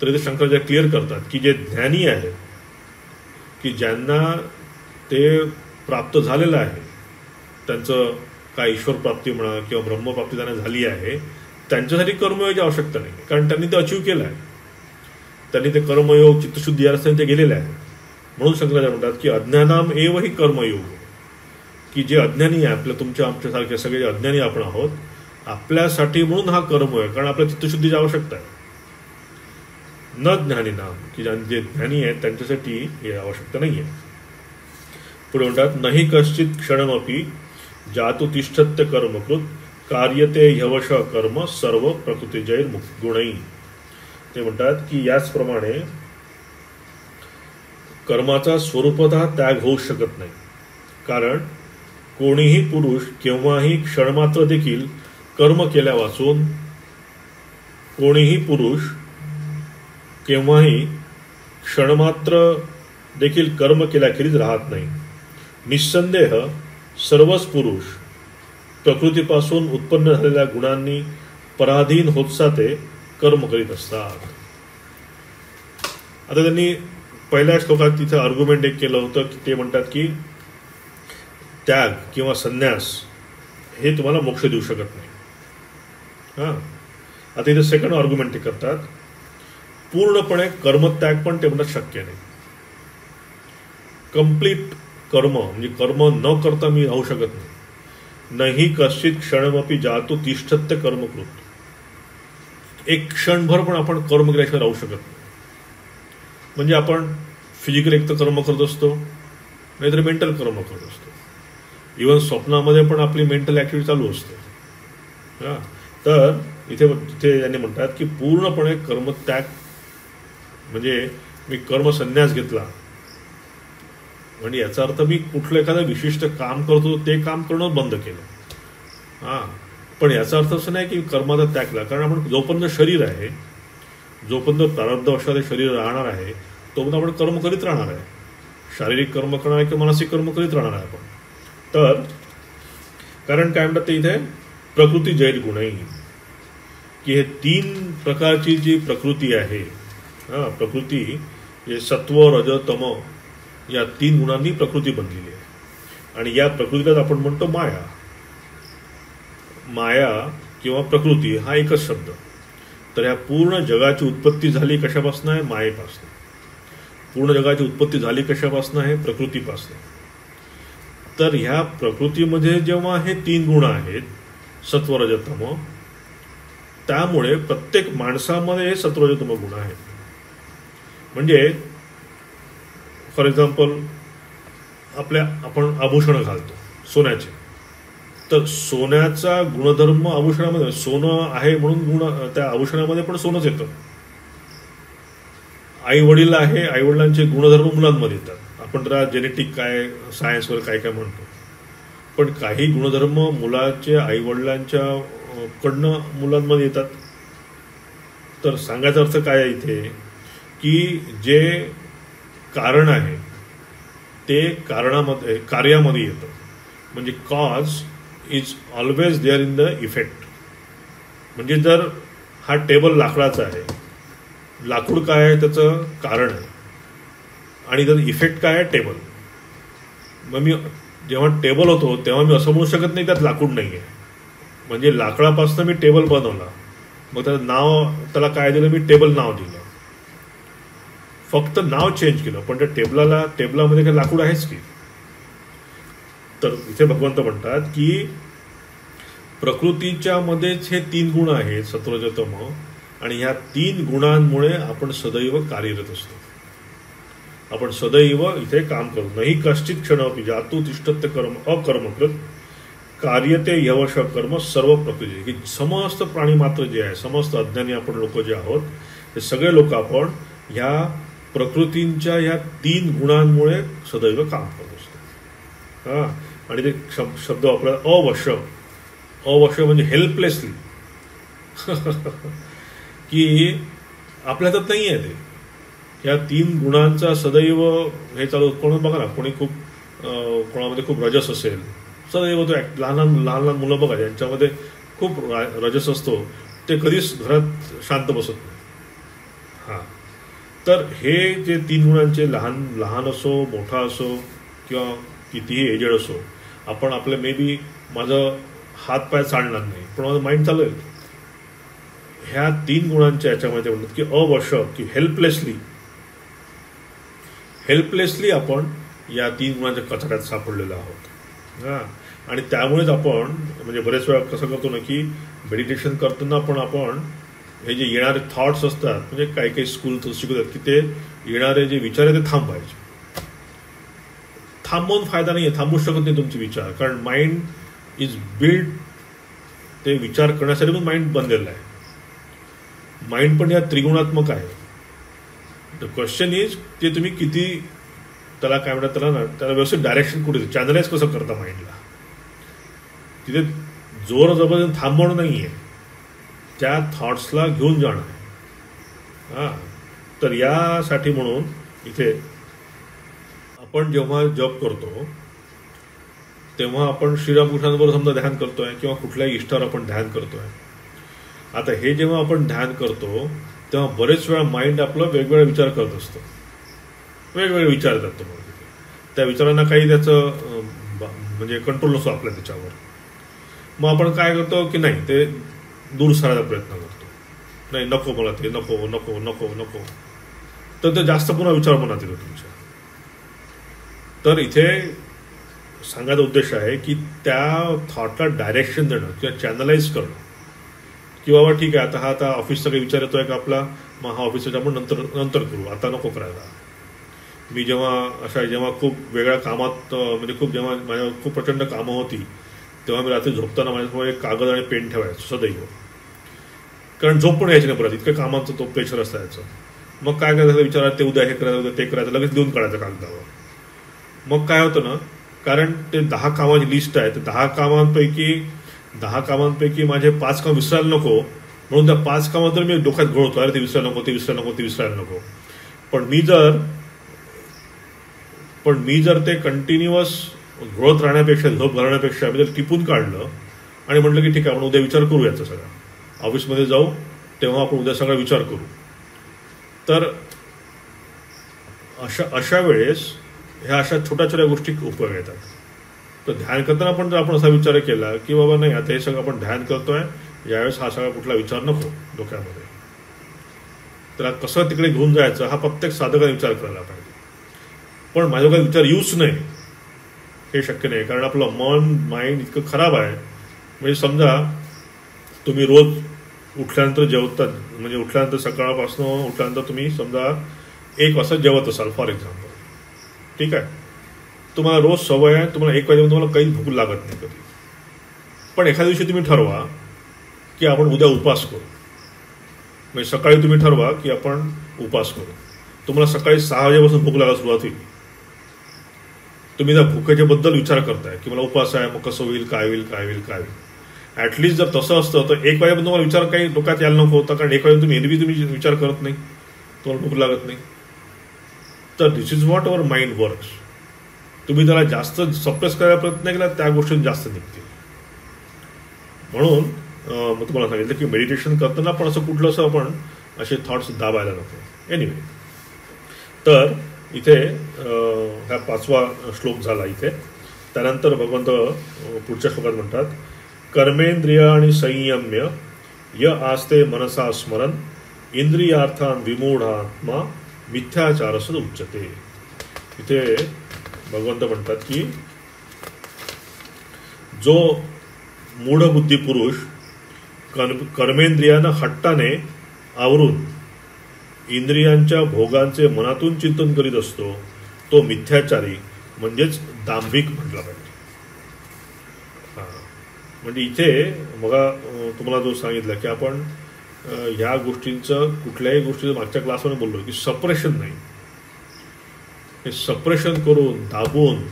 तर इथे शंकराचार्य क्लिअर करतात की जे ज्ञानी आहेत, की ज्यांना ते प्राप्त झालेलं आहे, त्यांचं काय ईश्वर प्राप्ती म्हणा किंवा ब्रह्मप्राप्ती त्यांना झाली आहे, त्यांच्यासाठी कर्मयोगाची आवश्यकता नाही, कारण त्यांनी ते अचीव केलं आहे. त्यांनी ते कर्मयोग, चित्तशुद्धी या रस्त्याने ते गेलेले आहे. म्हणून शंकराचार्य म्हणतात की अज्ञानाम एव ही कर्मयोग, की जे अज्ञानी आहे, आमच्यासारखे सगळे अज्ञानी आपण आहोत, आपल्यासाठी म्हणून हा कर्म आहे, कारण आपल्या चित्तशुद्धीची आवश्यकता आहे. न ज्ञानी नाम, की जे ज्ञानी आहेत त्यांच्यासाठी हे आवश्यकता नाही आहे. पुढे म्हणतात नाही कश्चित क्षणमपि जातु तिष्ठत्य कर्मकृत कार्यते ह्यवश कर्म सर्व प्रकृतीजैर गुणै. ते म्हणतात की याचप्रमाणे कर्माचा स्वरूपतः त्याग होऊ शकत नाही, कारण कोणीही पुरुष केव्हाही क्षणमात्र देखील कर्म केल्या वाचून, कोणीही पुरुष केव्हाही क्षणमात्र देखील कर्म केल्याखेरीज राहत नाही. निस्संदेह सर्वच पुरुष प्रकृतीपासून उत्पन्न झालेल्या गुणांनी पराधीन होतसा ते कर्म करीत असतात. आता त्यांनी पहिल्या श्लोकात तिथे आर्ग्युमेंट एक केलं होतं की ते म्हणतात की त्याग किंवा संन्यास हे तुम्हाला मोक्ष देऊ शकत नाही. हां, आता इथे सेकंड आर्ग्युमेंट ते करतात, पूर्णपणे कर्मत्याग पण ते म्हणतात शक्य नाही. कम्प्लीट कर्म म्हणजे कर्म न करता मी राहू शकत नाही. नाही कश्चित क्षणमपि जातु तिष्ठत्य कर्मकृत, एक क्षणभर पण आपण कर्म केल्याशिवाय राहू शकत नाही. म्हणजे आपण फिजिकल एक तर कर्म करत असतो, नाहीतर मेंटल कर्म करत असतो. इव्हन स्वप्नामध्ये पण आपली मेंटल ॲक्टिव्हिटी चालू असते. हां, तर इथे यांनी म्हणतात की पूर्णपणे कर्मत्याग म्हणजे मी कर्मसन्यास घेतला म्हणजे याचा अर्थ मी कुठलं एखादं विशिष्ट काम करतो ते काम करणं बंद केलं. हां, पण याचा अर्थ असं नाही की कर्माचा त्याग केला, कारण आपण जोपर्यंत शरीर आहे, जोपर्यंत प्रारब्धवशात शरीर राहणार आहे, तोपर्यंत आपण कर्म करीत राहणार आहे. शारीरिक कर्म करणार आहे किंवा मानसिक कर्म करीत राहणार आहे आपण. तर कारण काय म्हणतात ते इथे प्रकृती जैर गुणही, की हे तीन प्रकारची जी प्रकृती आहे, प्रकृती हे सत्व रज तम या तीन गुणांनी प्रकृती बनलेली आहे. आणि या प्रकृतीलाच आपण म्हणतो माया. माया किंवा प्रकृती हा एकच शब्द. तर ह्या पूर्ण जगाची उत्पत्ती झाली कशापासून आहे? मायेपासून. पूर्ण जगाची उत्पत्ती झाली कशापासून आहे? प्रकृतीपासून. तर ह्या प्रकृतीमध्ये जेव्हा हे तीन गुण आहेत सत्वरजतम, त्यामुळे प्रत्येक माणसामध्ये हे सत्वरजतम गुण आहेत. म्हणजे फॉर एक्झाम्पल आपण आभूषणं घालतो सोन्याचे, तर सोन्याचा गुणधर्म आभूषणामध्ये, सोनं आहे म्हणून गुण त्या आभूषणामध्ये पण सोनंच येतं. आई वडील आहे, आई वडिलांचे गुणधर्म मुलांमध्ये येतात. आपण जरा जेनेटिक काय सायन्सवर काय काय म्हणतो, पण काही गुणधर्म मुलाचे आई वडिलांच्या कडनं मुलांमध्ये येतात. तर सांगायचा अर्थ काय आहे इथे, की जे कारण आहे ते कार्यामध्ये येतं. म्हणजे cause is always there in the effect. म्हणजे जर हा टेबल लाकडाचा आहे, लाकूड काय आहे त्याचं कारण आहे, आणि जर इफेक्ट काय आहे टेबल. मग मी जेव्हा टेबल होतो तेव्हा मी असं म्हणू शकत नाही त्यात लाकूड नाही आहे. म्हणजे लाकडापासून मी टेबल बनवला, मग त्याचं नाव त्याला काय दिलं, मी टेबल नाव दिलं, फक्त नाव चेंज केलं, पण त्या टेबलामध्ये काही लाकूड आहेच की. तर इथे भगवंत म्हणतात की प्रकृतीच्या मध्येच हे 3 गुण आहेत, सत्वरजतम, आणि ह्या 3 गुणांमुळे आपण सदैव कार्यरत असतो. आपण सदैव इथे काम करू. नाही कश्चित क्षण जातु तिष्ठत्य कर्म अकर्मकृत कार्यते यवश कर्म सर्व प्रकृती. की समस्त प्राणी मात्र जे आहे, समस्त अज्ञानी आपण लोक जे आहोत, हे सगळे लोक आपण ह्या प्रकृतींच्या ह्या 3 गुणांमुळे सदैव काम करत असतो. हां, आणि ते शब्द आपल्याला अवश म्हणजे हेल्पलेसली की आपल्या हातात नाही आहे ते. या 3 गुणांचा सदैव हे चालू. कोण बघा ना, कोणी खूप कोणामध्ये खूप रजस असेल, सदैव तो लहान लहान मुलं बघा ज्यांच्यामध्ये खूप रजस असतो, ते कधीच घरात शांत बसत नाही. हां, तर हे जे 3 गुणांचे लहान असो, मोठा असो किंवा कितीही एजेड असो, आपण आपले मे बी माझं हात पाय चालणार नाही पण माझं माइंड चालेल. ह्या 3 गुणांच्या याच्यामध्ये म्हणतात की अवश की हेल्पलेसली आपण या 3 गुणांच्या कचऱ्यात सापडलेलो आहोत. हां, आणि त्यामुळेच आपण म्हणजे बरेच वेळा कसं करतो ना की मेडिटेशन करताना पण आपण हे जे येणारे थॉट्स असतात, म्हणजे काही स्कूल शिकवतात की ते येणारे जे विचार आहे ते थांबवायचे. थांबवून फायदा नाही आहे, थांबवू शकत नाही तुमचे विचार, कारण माइंड इज बिल्ड, ते विचार करण्यासाठी पण माइंड बनलेलं आहे. माइंड पण या त्रिगुणात्मक आहे. द क्वेश्चन इज ते तुम्ही किती त्याला काय म्हणतात, त्याला व्यवस्थित डायरेक्शन कुठे चॅनलाइज कसं करता माइंडला. तिथे जोर जबरदस्त थांबवणं नाही आहे, त्या थॉट्सला घेऊन जाणं आहे. हां, तर यासाठी म्हणून इथे आपण जेव्हा जप करतो तेव्हा आपण श्रीरामकृष्णांबरोबर समजा ध्यान करतोय किंवा कुठल्याही इष्टावर आपण ध्यान करतोय. आता हे जेव्हा आपण ध्यान करतो तेव्हा बरेच वेळा माइंड आपलं वेगवेगळे विचार करत असतो, वेगवेगळे विचार येतात तुम्हाला. त्या विचारांना काही त्याचं म्हणजे कंट्रोल नसतो आपल्या त्याच्यावर. मग आपण काय करतो की नाही ते दूर सारायचा प्रयत्न करतो, नाही नको मला ते, नको नको नको नको, तर ते जास्त पुन्हा विचार मनात येतो तुमच्या. तर इथे सांगायचा उद्देश आहे की त्या थॉटला डायरेक्शन देणं किंवा चॅनलाइज करणं, की बाबा ठीक आहे आता ऑफिसचा काही विचार येतोय का आपला, मग हा ऑफिसचा आपण नंतर करू, आता नको करायला. मी जेव्हा खूप वेगळ्या कामात म्हणजे जेव्हा माझ्या खूप प्रचंड कामं होती तेव्हा मी रात्री झोपताना माझ्यासमोर एक कागद आणि पेन ठेवायचो सदैव, कारण झोप पण यायची नाही परत, इतकं कामाचं तो प्रेशर असायचं. मग काय करायचं विचारात, ते उद्या हे करायचं, उद्या ते करायचं, लगेच लिहून काढायचं कागदावर. मग काय होतं ना, कारण ते 10 कामाची लिस्ट आहे, तर 10 कामांपैकी माझे 5 काम विसरायला नको, म्हणून त्या 5 कामात तर मी डोक्यात घोळतो, अरे ते विसरायला नको. पण मी जर ते कंटिन्युअस घोळत राहण्यापेक्षा, झोप घालण्यापेक्षा मी जर टिपून काढलं आणि म्हटलं की ठीक आहे आपण उद्या विचार करू याचा सगळा, ऑफिसमध्ये जाऊ तेव्हा आपण उद्या सगळा विचार करू, तर अशा वेळेस ह्या अशा छोट्या गोष्टी उपयोग येतात. तर ध्यान करताना पण जर आपण असा विचार केला की बाबा नाही आता हे सगळं आपण ध्यान करतोय, यावेळेस हा सगळा कुठला विचार नको डोक्यामध्ये, तर कसं तिकडे घेऊन जायचं हा प्रत्येक साधकाने विचार करायला पाहिजे. पण माझ्या काही विचार येऊच नाही हे शक्य नाही, कारण आपलं माइंड इतकं खराब आहे. म्हणजे समजा तुम्ही रोज उठल्यानंतर जेवतात, म्हणजे उठल्यानंतर सकाळपासून उठल्यानंतर तुम्ही समजा 1 वाजता जेवत असाल फॉर एक्झाम्पल, ठीक आहे, तुम्हाला रोज सवय आहे, तुम्हाला 1 वाजेपर्यंत तुम्हाला काही भूक लागत नाही कधी. पण एखाद्या दिवशी तुम्ही ठरवा की आपण उद्या उपवास करू, म्हणजे सकाळी तुम्ही ठरवा की आपण उपवास करू, तुम्हाला सकाळी 6 वाजेपासून भूक लागायला सुरुवात होईल. तुम्ही त्या भुकेच्याबद्दल विचार करताय की मला उपवास आहे, मग कसं होईल, काय होईल. ॲटलिस्ट जर तसं असतं तर 1 वाजेपर्यंत तुम्हाला विचार काही डोक्यात यायला नको होता, कारण 1 वाजेपर्यंत तुम्ही विचार करत नाही, तुम्हाला भूक लागत नाही. तर this is what our mind works. तुम्ही त्याला जास्त सप्रेस करायला प्रयत्न केला त्या गोष्टी जास्त निघतील. म्हणून मग तुम्हाला सांगितलं की मेडिटेशन करताना पण असं कुठलं असं आपण असे थॉट्स दाबायला नको. एनिवे, तर इथे हा 5वा श्लोक झाला इथे त्यानंतर भगवंत पुढच्या श्लोकात म्हणतात, कर्मेंद्रिय आणि संयम्य य आस्ते मनसा स्मरण इंद्रियार्थान विमूढात्मा मिथ्याचारसद उच्यते. इथे भगवंत म्हणतात की जो मूढबुद्धी पुरुष कर्मेंद्रियानं हट्टाने आवरून इंद्रियांच्या भोगांचे मनातून चिंतन करीत असतो तो मिथ्याचारी म्हणजेच दांभिक म्हटला पाहिजे. म्हणजे इथे मग तुम्हाला जो सांगितलं की आपण ह्या गोष्टींचं कुठल्याही गोष्टीचं मागच्या क्लासमध्ये बोललो की सप्रेशन नाही, हे सप्रेशन करून दाबून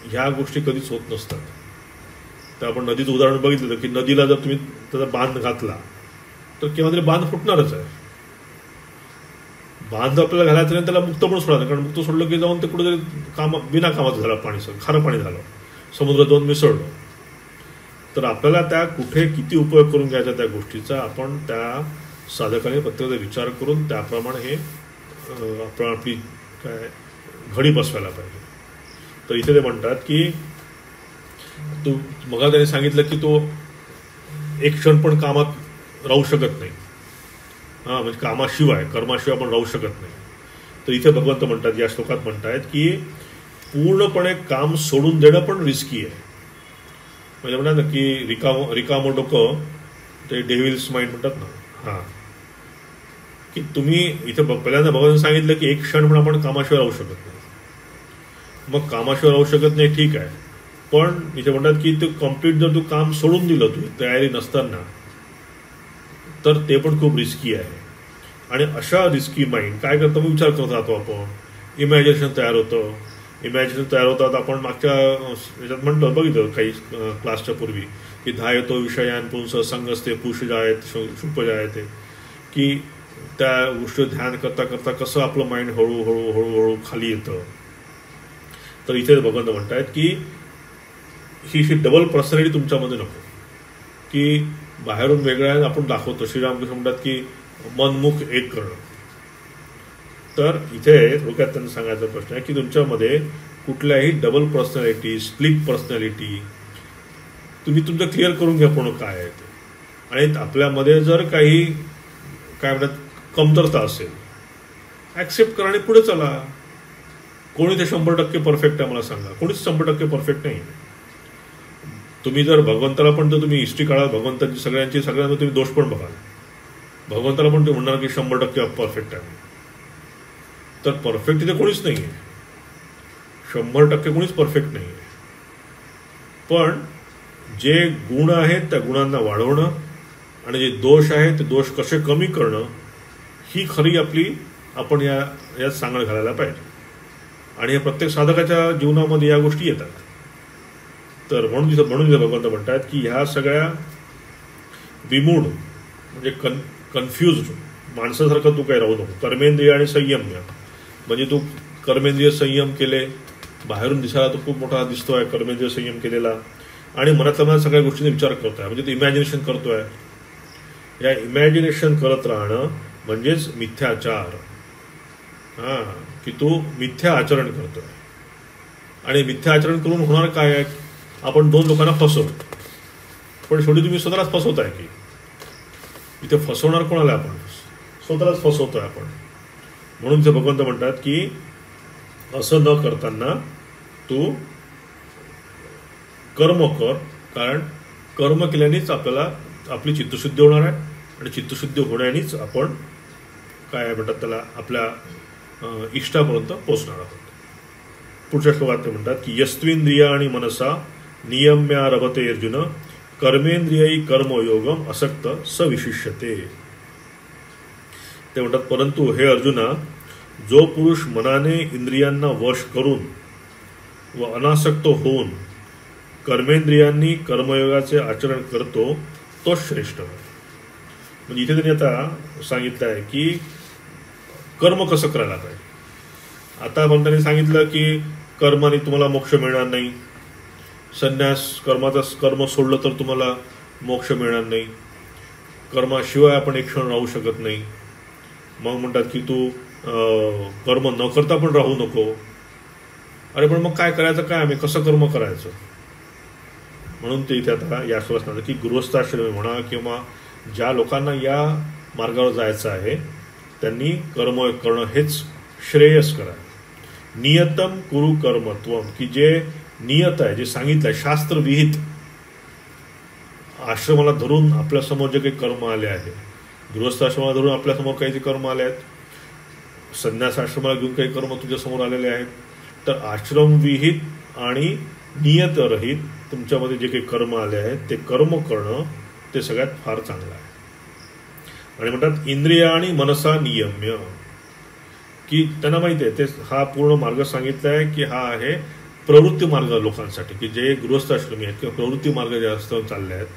ह्या गोष्टी कधीच होत नसतात. तर आपण नदीचं उदाहरण बघितलं की नदीला जर तुम्ही त्याचा बांध घातला तर केव्हा तरी बांध फुटणारच आहे. बांध आपल्याला घालायचं नाही, त्याला मुक्त पण सोडायचं, कारण मुक्त सोडलं की जाऊन ते कुठेतरी बिना कामाचं झालं, पाणी खारं पाणी झालं, समुद्रात जाऊन मिसळलं. तर आपल्याला त्या कुठे किती उपयोग करून घ्यायचा त्या गोष्टीचा आपण त्या साधकाने प्रत्येक विचार करून त्याप्रमाणे हे आपण आपली काय घडी बसवायला पाहिजे. तर इथे ते म्हणतात की तू मग त्याने सांगितलं की तो एक क्षण पण कामात राहू शकत नाही, म्हणजे कामाशिवाय कर्माशिवाय आपण राहू शकत नाही. तर इथे भगवंत म्हणतात, या श्लोकात म्हणतायत की पूर्णपणे काम सोडून देणं पण रिस्की आहे. म्हणजे म्हणतात ना की रिकामो डोकं ते डेव्हिल्स माइंड म्हणतात ना, की तुम्ही इथे पहिल्यांदा भगवंत सांगितलं की एक क्षण पण आपण कामाशिवाय राहू शकत नाही. मग कामाशिवाय राहू शकत नाही ठीक आहे, पण इथे म्हणतात की ते कम्प्लीट जर तू काम सोडून दिलं तुझी तयारी नसताना तर ते पण खूप रिस्की आहे. आणि अशा रिस्की माइंड काय करतं, मग विचार करत राहतो आपण, इमॅजिनेशन तयार होतं. इमॅजिनेशन तयार होतात. आपण मागच्या याच्यात म्हणतो बघितलं काही क्लासच्या पूर्वी की धायतो विषयान पुंस संगस्ते पुषजायत शुपजायते, की त्या गोष्टी ध्यान करता करता कसं आपलं माइंड हळूहळू हळूहळू खाली येतं. तर इथे भगवंत म्हणतायत की ही डबल पर्सनॅलिटी तुमच्यामध्ये नको, की बाहेरून वेगळ्या आपण दाखवतो. श्रीरामकृष्ण म्हणतात की मनमुख एक करणं. तर इथे थोडक्यात त्यांना सांगायचा प्रश्न आहे की तुमच्यामध्ये कुठल्याही डबल पर्सनॅलिटी, स्प्लिट पर्सनॅलिटी तुम्ही तुमचं क्लिअर करून घ्या पूर्ण काय आहे ते. आणि आपल्यामध्ये जर काही काय म्हणतात कमतरता असेल ॲक्सेप्ट करा आणि पुढे चला. कोणी ते 100% परफेक्ट आहे मला सांगा, कोणीच 100% परफेक्ट नाही. तुम्ही जर भगवंताला पण तर तुम्ही हिस्ट्री काढा भगवंताची सगळ्यांना तुम्ही दोष पण बघाल. भगवंताला पण तुम्ही म्हणणार की 100% परफेक्ट आहे. तर परफेक्ट इथे कोणीच नाही आहे, 100% कोणीच परफेक्ट नाही आहे. पण जे गुण आहेत त्या गुणांना वाढवणं आणि जे दोष आहेत ते दोष कसे कमी करणं ही खरी आपली आपण यात सांगड घालायला पाहिजे. आणि या प्रत्येक साधकाच्या जीवनामध्ये या गोष्टी येतात. तर म्हणून भगवंत म्हणतात की ह्या सगळ्या विमूढ म्हणजे कन्फ्युज्ड माणसासारखं तू काही राहू नको. कर्मेंद्रिय आणि संयम्य म्हणजे तू कर्मेंद्रिय संयम केले, बाहेरून दिसायला तो खूप मोठा दिसतोय कर्मेंद्रिय संयम केलेला, आणि मनातल्या मनात सगळ्या गोष्टींचा विचार करतोय म्हणजे तू इमॅजिनेशन करतोय. या इमॅजिनेशन करत राहणं म्हणजेच मिथ्याचार. की तू मिथ्या आचरण करतोय. आणि मिथ्या आचरण करून होणार काय आहे, आपण 2 लोकांना फसवतो, पण शेवटी तुम्ही स्वतःलाच फसवताय. की इथे फसवणार कोणाला, आपण स्वतःलाच फसवतोय आपण. म्हणून ते भगवंत म्हणतात की असं न करताना तू कर्म कर, कारण कर्म केल्यानेच आपल्याला आपली चित्तशुद्धी होणार आहे. आणि चित्तशुद्धी होण्यानेच आपण काय म्हणतात त्याला आपल्या इष्टापर्यंत पोचणार आहोत. पुढच्या श्लोकात ते म्हणतात की यस्त्विंद्रिया आणि मनसा नियम्यारभते अर्जुन कर्मेंद्रियी कर्मयोगम असक्त सविशिष्यते. ते म्हणतात परंतु हे अर्जुना, जो पुरुष मनाने इंद्रियांना वश करून व अनासक्त होऊन कर्मेंद्रियांनी कर्मयोगाचे आचरण करतो तो श्रेष्ठ. म्हणजे इथे त्यांनी आता सांगितलं आहे की कर्म कसं करायला पाहिजे. आता पण त्यांनी सांगितलं की कर्माने तुम्हाला मोक्ष मिळणार नाही, संन्यास कर्म सोडलं तर तुम्हाला मोक्ष मिळणार नाही, कर्माशिवाय आपण एक क्षण राहू शकत नाही. मग म्हणतात की तू कर्म न करता पण राहू नको. अरे पण मग काय करायचं, काय आम्ही कसं कर्म करायचं. म्हणून ते इथे आता या श्वासनाचं की गृहस्थाश्रमी म्हणा किंवा ज्या लोकांना या मार्गावर जायचं आहे त्यांनी कर्म करणं हेच श्रेयस्कर आहे. नियतम कुरु कर्मत्वम, की जे नियत आहे, जे सांगितलं आहे शास्त्रविहित, आश्रमाला धरून आपल्यासमोर जे काही कर्म आले आहे, गृहस्थाश्रमाला धरून आपल्यासमोर काही जे कर्म आले आहेत, संन्यासाश्रमाला घेऊन काही कर्म तुझ्यासमोर आलेले आहेत, तर आश्रमविहित आणि नियतरहित तुमच्यामध्ये जे काही कर्म आले आहेत ते कर्म करणं ते सगळ्यात फार चांगलं आहे. आणि म्हणतात इंद्रिय आणि मनसा नियम्य, की त्यांना माहिती आहे ते हा पूर्ण मार्ग सांगितला आहे की हा आहे प्रवृत्ती मार्ग लोकांसाठी, की जे गृहस्थाश्रमी आहेत किंवा प्रवृत्ती मार्ग जे असतात चालले आहेत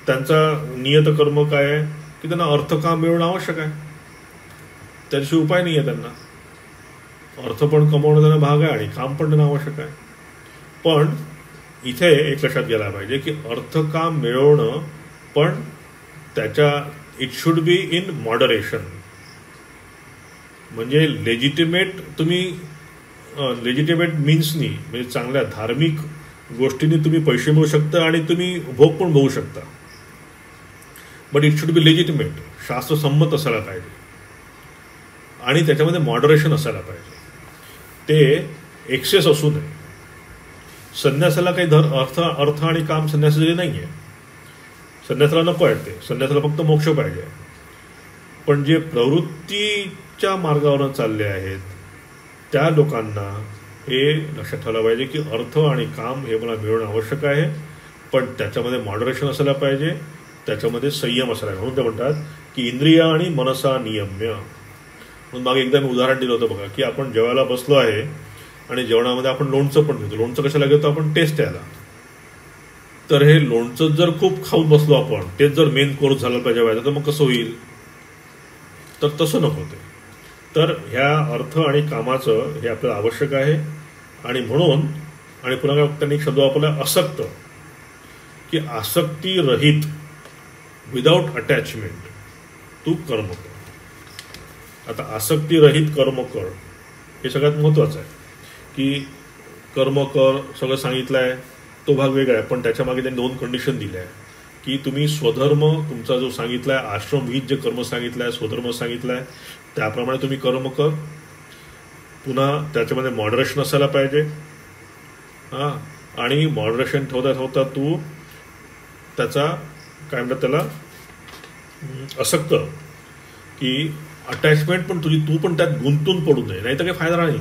त्यांचा नियत कर्म काय आहे की त्यांना अर्थकाम मिळवणं आवश्यक आहे, त्याच्याशिवाय उपाय नाही आहे. त्यांना अर्थ पण कमवणं त्यांना भाग आहे आणि काम पण त्यांना आवश्यक आहे. पण इथे एक लक्षात घ्यायला पाहिजे की अर्थकाम मिळवणं पण त्याच्या it should be in moderation. म्हणजे लेजिटिमेट तुम्ही लेजिटिमेट मीन्सनी म्हणजे चांगल्या धार्मिक गोष्टींनी तुम्ही पैसे मिळू शकता आणि तुम्ही भोग पण बघू शकता, but it should be legitimate, शास्त्रसंमत असायला पाहिजे आणि त्याच्यामध्ये मॉडरेशन असायला पाहिजे, ते एक्सेस असू नये. संन्यासाला काही अर्थ आणि काम संन्यासाचे नाही आहे, संन्यासाला नको आहे, ते संन्यासाला फक्त मोक्ष पाहिजे. पण जे प्रवृत्तीच्या मार्गावर चालले आहेत त्या लोकांना हे लक्षात ठेवलं पाहिजे की अर्थ आणि काम हे मला मिळवणं आवश्यक आहे, पण त्याच्यामध्ये मॉडरेशन असायला पाहिजे, त्याच्यामध्ये संयम असायला पाहिजे. म्हणून ते म्हणतात की इंद्रिय आणि मनसा नियम्य. म्हणून मागे एकदा मी उदाहरण दिलं होतं बघा, की आपण जेवायला बसलो आहे आणि जेवणामध्ये आपण लोणचं पण घेतो. लोणचं कशाला घेतो आपण, टेस्ट यायला. तर हे लोणचं जर खूप खाऊन बसलो आपण, तेच जर मेन कोर्स झालं पाहिजे जेवायला, तर मग कसं होईल. तर तसं नको ते. तर ह्या अर्थ आणि कामाचं हे आपल्याला आवश्यक आहे. आणि म्हणून आणि पुन्हा काय त्यांनी एक शब्द वापरला असक्त, की आसक्ती रहित विदाउट अटॅचमेंट तू कर्म कर. आता आसक्ती रहित कर्म कर हे सगळ्यात महत्त्वाचं आहे, की कर्म कर सगळं सांगितलं आहे तो भाग वेगळा आहे, पण त्याच्यामागे त्यांनी 2 कंडिशन दिल्या आहे की तुम्ही स्वधर्म तुमचा जो सांगितला आहे, आश्रमविहित जे कर्म सांगितलं आहे, स्वधर्म सांगितलं आहे त्याप्रमाणे तुम्ही कर्म कर. पुन्हा त्याच्यामध्ये मॉडरेशन असायला पाहिजे. हां, आणि मॉडरेशन ठेवता ठेवता तू त्याचा काय म्हणतात त्याला असक्त, की अटॅचमेंट पण तुझी तू पण त्यात गुंतून पडू नये, नाही तर काही फायदा नाही.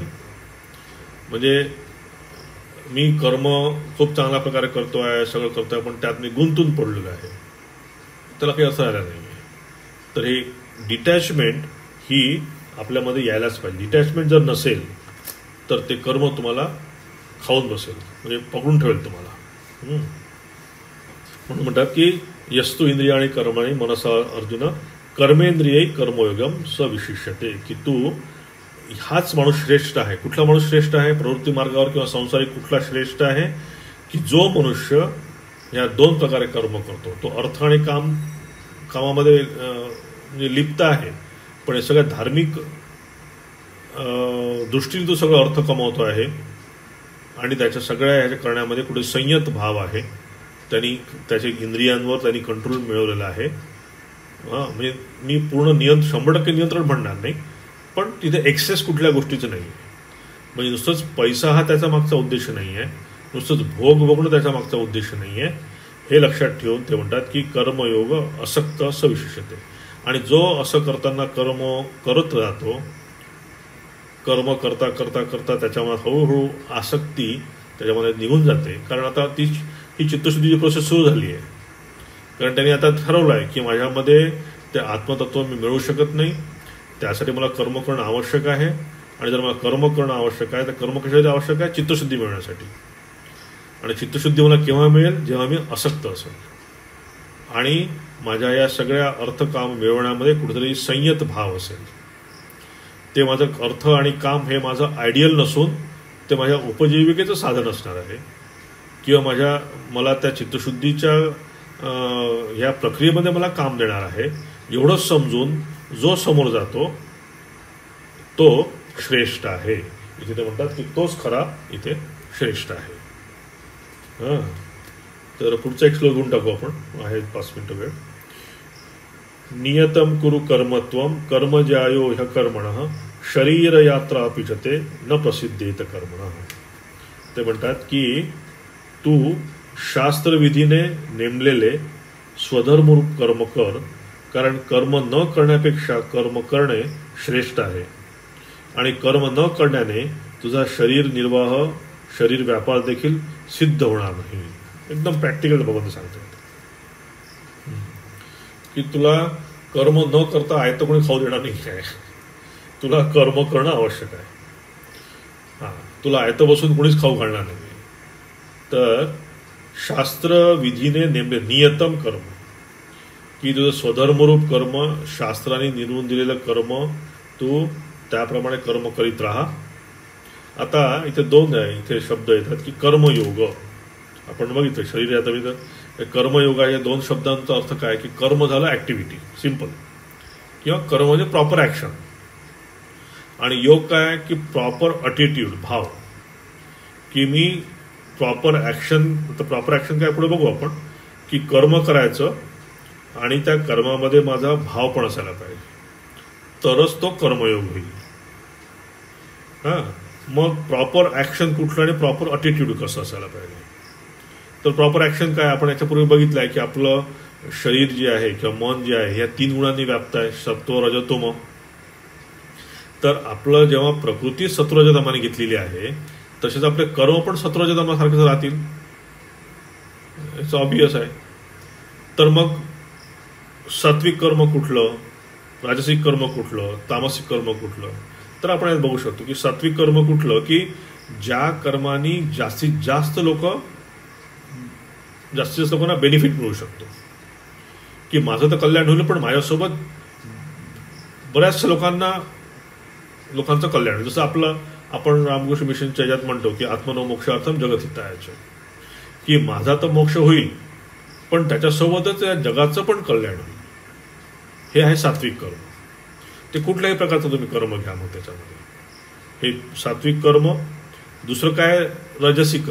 म्हणजे मी कर्म खूप चांगल्या प्रकारे करतो आहे, सगळं करतो आहे, पण त्यात मी गुंतून पडलेलो आहे, त्याला काही असं राहिलं नाही आहे. तर हे डिटॅचमेंट ही आपल्यामध्ये यायलाच पाहिजे. डिटॅचमेंट जर नसेल तर ते कर्म तुम्हाला खाऊन बसेल, म्हणजे पकडून ठेवेल तुम्हाला. म्हणून म्हणतात की यस्तु इंद्रिय आणि कर्माणी मनसा अर्जुन कर्मेंद्रिय कर्मयोगम सविशिष्यते, की तू हाच माणूस श्रेष्ठ आहे. कुठला माणूस श्रेष्ठ आहे प्रवृत्ती मार्गावर किंवा संसारिक, कुठला श्रेष्ठ आहे की जो मनुष्य या 2 प्रकारे कर्म करतो. तो अर्थ आणि कामामध्ये म्हणजे लिप्त आहे, पण हे सगळ्या धार्मिक दृष्टीने तो सगळं अर्थ कमावतो आहे आणि त्याच्या सगळ्या ह्याच्या करण्यामध्ये कुठे संयत भाव आहे. त्यांनी त्याच्या इंद्रियांवर त्यांनी कंट्रोल मिळवलेला आहे. म्हणजे मी पूर्ण 100% नियंत्रण म्हणणार नाही, पण तिथे एक्सेस कुठल्या गोष्टीचं नाही आहे. म्हणजे नुसतंच पैसा हा त्याचा मागचा उद्देश नाही आहे, नुसतंच भोग बघणं त्याचा मागचा उद्देश नाही आहे. हे लक्षात ठेवून ते म्हणतात की कर्मयोग असक्त सविशिष्यते. आणि जो असं करताना कर्म करत राहतो, कर्म करता करता करता त्याच्यामध्ये हळूहळू आसक्ती त्याच्यामध्ये निघून जाते. कारण आता ही चित्तशुद्धीची प्रोसेस सुरू झाली आहे. कारण त्यांनी आता ठरवलं आहे की माझ्यामध्ये ते आत्मतत्व मी मिळवू शकत नाही, त्यासाठी मला कर्म करणं आवश्यक आहे. आणि जर मला कर्म करणं आवश्यक आहे तर कर्म कशासाठी आवश्यक आहे, चित्तशुद्धी मिळवण्यासाठी. आणि चित्तशुद्धी मला केव्हा मिळेल, जेव्हा मी असक्त असेल आणि माझ्या या सगळ्या अर्थकाम मिळवण्यामध्ये कुठेतरी संयत भाव असेल. ते माझं अर्थ आणि काम हे माझं आयडियल नसून ते माझ्या उपजीविकेचं साधन असणार आहे, किंवा मला त्या चित्तशुद्धीच्या ह्या प्रक्रियेमध्ये मला काम देणार आहे, एवढंच समजून जो समोर जातो तो श्रेष्ठ आहे. इथे ते म्हणतात की तोच खरा इथे श्रेष्ठ आहे. हां, तर पुढचा एक श्लोक घेऊन टाकू आपण, आहे 5 मिनिटं वेळ. नियतम कुरु कर्मत्वम कर्म ज्यायो ह्य कर्मणः शरीर यात्रा पिचते न प्रसिद्धेत कर्मणः. ते म्हणतात की तू शास्त्रविधीने नेमलेले स्वधर्मरूप कर्म कर, कारण कर्म न करण्यापेक्षा कर्म करणे श्रेष्ठ आहे. आणि कर्म न करण्याने तुझा शरीर निर्वाह, शरीर व्यापार देखील सिद्ध होणार नाही. एकदम प्रॅक्टिकल बाबत सांगतात की तुला कर्म न करता आहे तर कोणी खाऊ देणार नाही आहे. तुला कर्म करणं आवश्यक आहे. हां, तुला आयतं बसून कोणीच खाऊ घालणार नाही. तर शास्त्रविधीने नेमले नियतम कर्म, की तुझं स्वधर्मरूप कर्म, शास्त्राने निर्वून दिलेलं कर्म, तू त्याप्रमाणे कर्म करीत राहा. आता इथे 2 आहे, इथे शब्द येतात की कर्मयोग. आपण बघितलं शरीर यात्रा, कर्मयोगा या 2 शब्दांचा अर्थ काय की कर्म झालं ॲक्टिव्हिटी, सिम्पल, किंवा कर्म म्हणजे प्रॉपर ॲक्शन. आणि योग काय की प्रॉपर अटिट्यूड, भाव, की मी प्रॉपर ॲक्शन. तर प्रॉपर ॲक्शन काय पुढे बघू आपण, की कर्म करायचं आणि त्या कर्मामध्ये माझा भाव पण असायला पाहिजे, तरच तो कर्मयोग होईल. हां, मग प्रॉपर ॲक्शन कुठलं आणि प्रॉपर अटिट्यूड कसं असायला पाहिजे. तर प्रॉपर ॲक्शन काय, आपण याच्यापूर्वी बघितलं आहे की आपलं शरीर जे आहे किंवा मन जे आहे ह्या 3 गुणांनी व्याप्त आहे, सत्व रज तम. तर आपलं जेव्हा प्रकृती सत्वरजतमाने घेतलेली आहे तसेच आपले कर्म पण सत्वरजतमासारखेच राहतील, इट्स ऑब्वियस आहे. तर मग सात्विक कर्म कुठलं, राजसिक कर्म कुठलं, तामसिक कर्म कुठलं. तर आपण यात बघू शकतो की सात्विक कर्म कुठलं, की ज्या कर्मानी जास्तीत जास्त लोकांना बेनिफिट मिळू शकतो, की माझं तर कल्याण होईल पण माझ्यासोबत बऱ्याचशा लोकांचं कल्याण. जसं आपण रामकृष्ण मिशनच्या याच्यात म्हणतो की आत्मनो मोक्षार्थम जगतहितायच, की माझा तर मोक्ष होईल पण त्याच्यासोबतच या जगाचं पण कल्याण होईल. हे आहे सात्विक कर्म. ते कुठल्याही प्रकारचं तुम्ही कर्म घ्या, मग त्याच्यामध्ये हे सात्विक कर्म. दुसरं काय, राजसिक